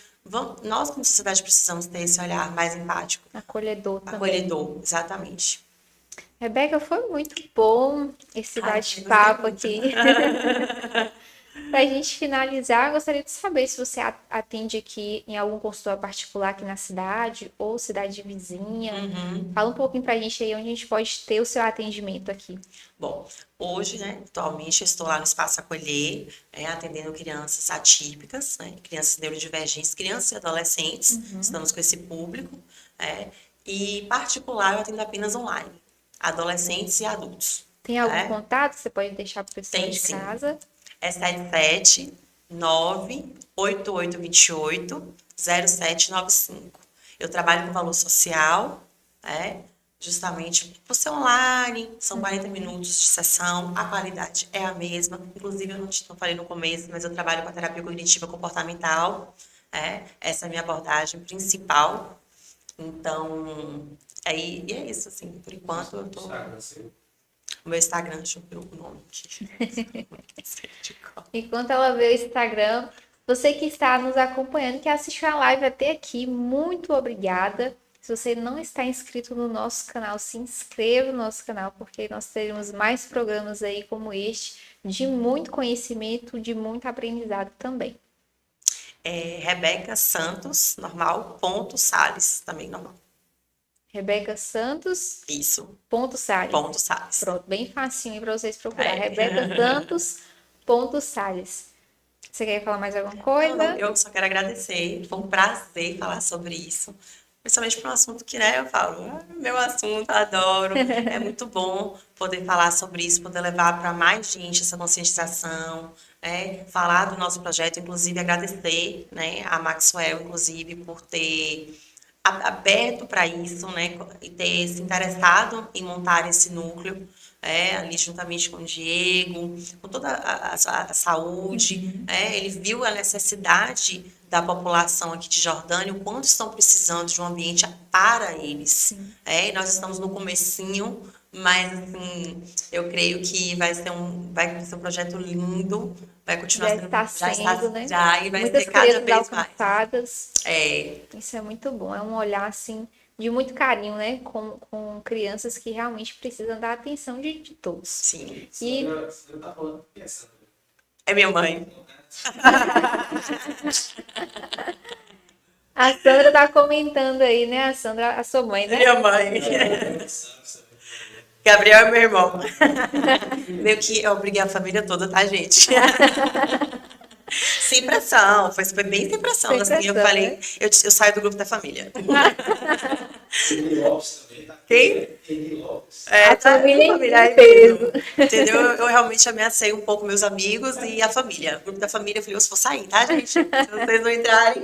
nós como sociedade precisamos ter esse olhar mais empático. Acolhedor também. Acolhedor, exatamente. Rebeca, foi muito bom esse Ai, bate-papo gostei aqui. Para a gente finalizar, gostaria de saber se você atende aqui em algum consultório particular aqui na cidade ou cidade vizinha. Fala um pouquinho para a gente aí onde a gente pode ter o seu atendimento aqui. Bom, hoje, né, atualmente eu estou lá no Espaço Acolher, atendendo crianças atípicas, né, crianças neurodivergentes, crianças e adolescentes, estamos com esse público, e particular eu atendo apenas online, adolescentes e adultos. Tem algum né? contato que você pode deixar para o pessoal Tem de sim. casa? É 779-8828-0795. Eu trabalho com valor social, justamente por ser online, são 40 minutos de sessão, a qualidade é a mesma. Inclusive, eu não falei no começo, mas eu trabalho com a terapia cognitiva comportamental, essa é a minha abordagem principal. Então, e é isso, assim, por enquanto eu tô... O meu Instagram, deixa eu ver o nome aqui. Enquanto ela vê o Instagram, você que está nos acompanhando, que assistiu a live até aqui, muito obrigada. Se você não está inscrito no nosso canal, se inscreva no nosso canal, porque nós teremos mais programas aí como este, de muito conhecimento, de muito aprendizado também. Rebeca Santos, normal, ponto Salles, também normal. Rebeca Santos, Isso, ponto Salles. ponto Salles. Pronto, bem facinho aí para vocês procurar. Rebeca Santos, ponto Salles. Você quer falar mais alguma coisa? Não, eu só quero agradecer, foi um prazer falar sobre isso. Principalmente para um assunto que, né, eu falo, meu assunto, adoro. É muito bom poder falar sobre isso, poder levar para mais gente essa conscientização, falar do nosso projeto, inclusive agradecer, né, a Maxwell, inclusive, por ter aberto para isso, né, e ter se interessado em montar esse núcleo, ali juntamente com o Diego, com toda a saúde, ele viu a necessidade da população aqui de Jordânia, o quanto estão precisando de um ambiente para eles. Nós estamos no comecinho, mas assim, eu creio que vai ser um projeto lindo, vai continuar Já sendo, está sendo, né? e vai Muitas ser cada crianças vez mais. alcançadas. Isso é muito bom. É um olhar, assim, de muito carinho, né? Com crianças que realmente precisam da atenção de todos. Sim. E Você tá falando que é Sandra. É minha mãe. a Sandra tá comentando aí, né? A Sandra, a sua mãe, né? Minha mãe. Gabriel é meu irmão. Meio que eu obriguei a família toda, tá, gente? Sem pressão, foi bem sem pressão. Sem Assim, eu pressão, falei, né? eu saio do grupo da família. Tem o Lopes também, tá? Quem? Eli Lopes. A família em é peso. mesmo. Entendeu? Eu realmente ameacei um pouco meus amigos e a família. O grupo da família, eu falei, eu vou sair, tá, gente? Se vocês não entrarem.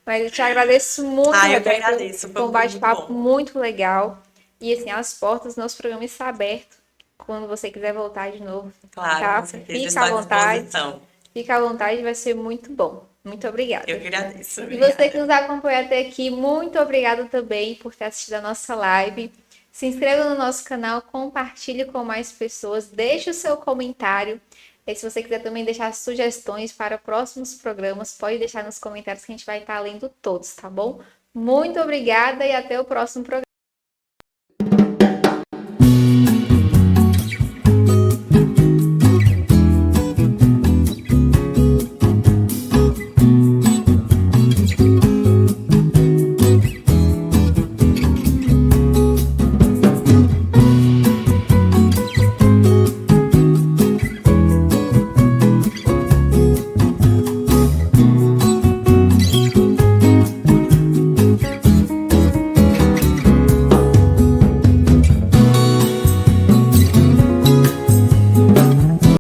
Mas eu te agradeço muito, Ah, eu que Rebeca. agradeço. Foi um Foi muito bate-papo bom. muito legal. E assim, as portas do nosso programa estão abertas quando você quiser voltar de novo, Claro, tá? com certeza. Fica à Estou à vontade. disposição. Fica à vontade, vai ser muito bom. Muito Eu obrigada. que agradeço. E você que Obrigada. nos acompanhou até aqui, muito obrigada também por ter assistido a nossa live. Se inscreva no nosso canal, compartilhe com mais pessoas, deixe o seu comentário. E se você quiser também deixar sugestões para próximos programas, pode deixar nos comentários que a gente vai estar lendo todos, tá bom? Muito obrigada e até o próximo programa.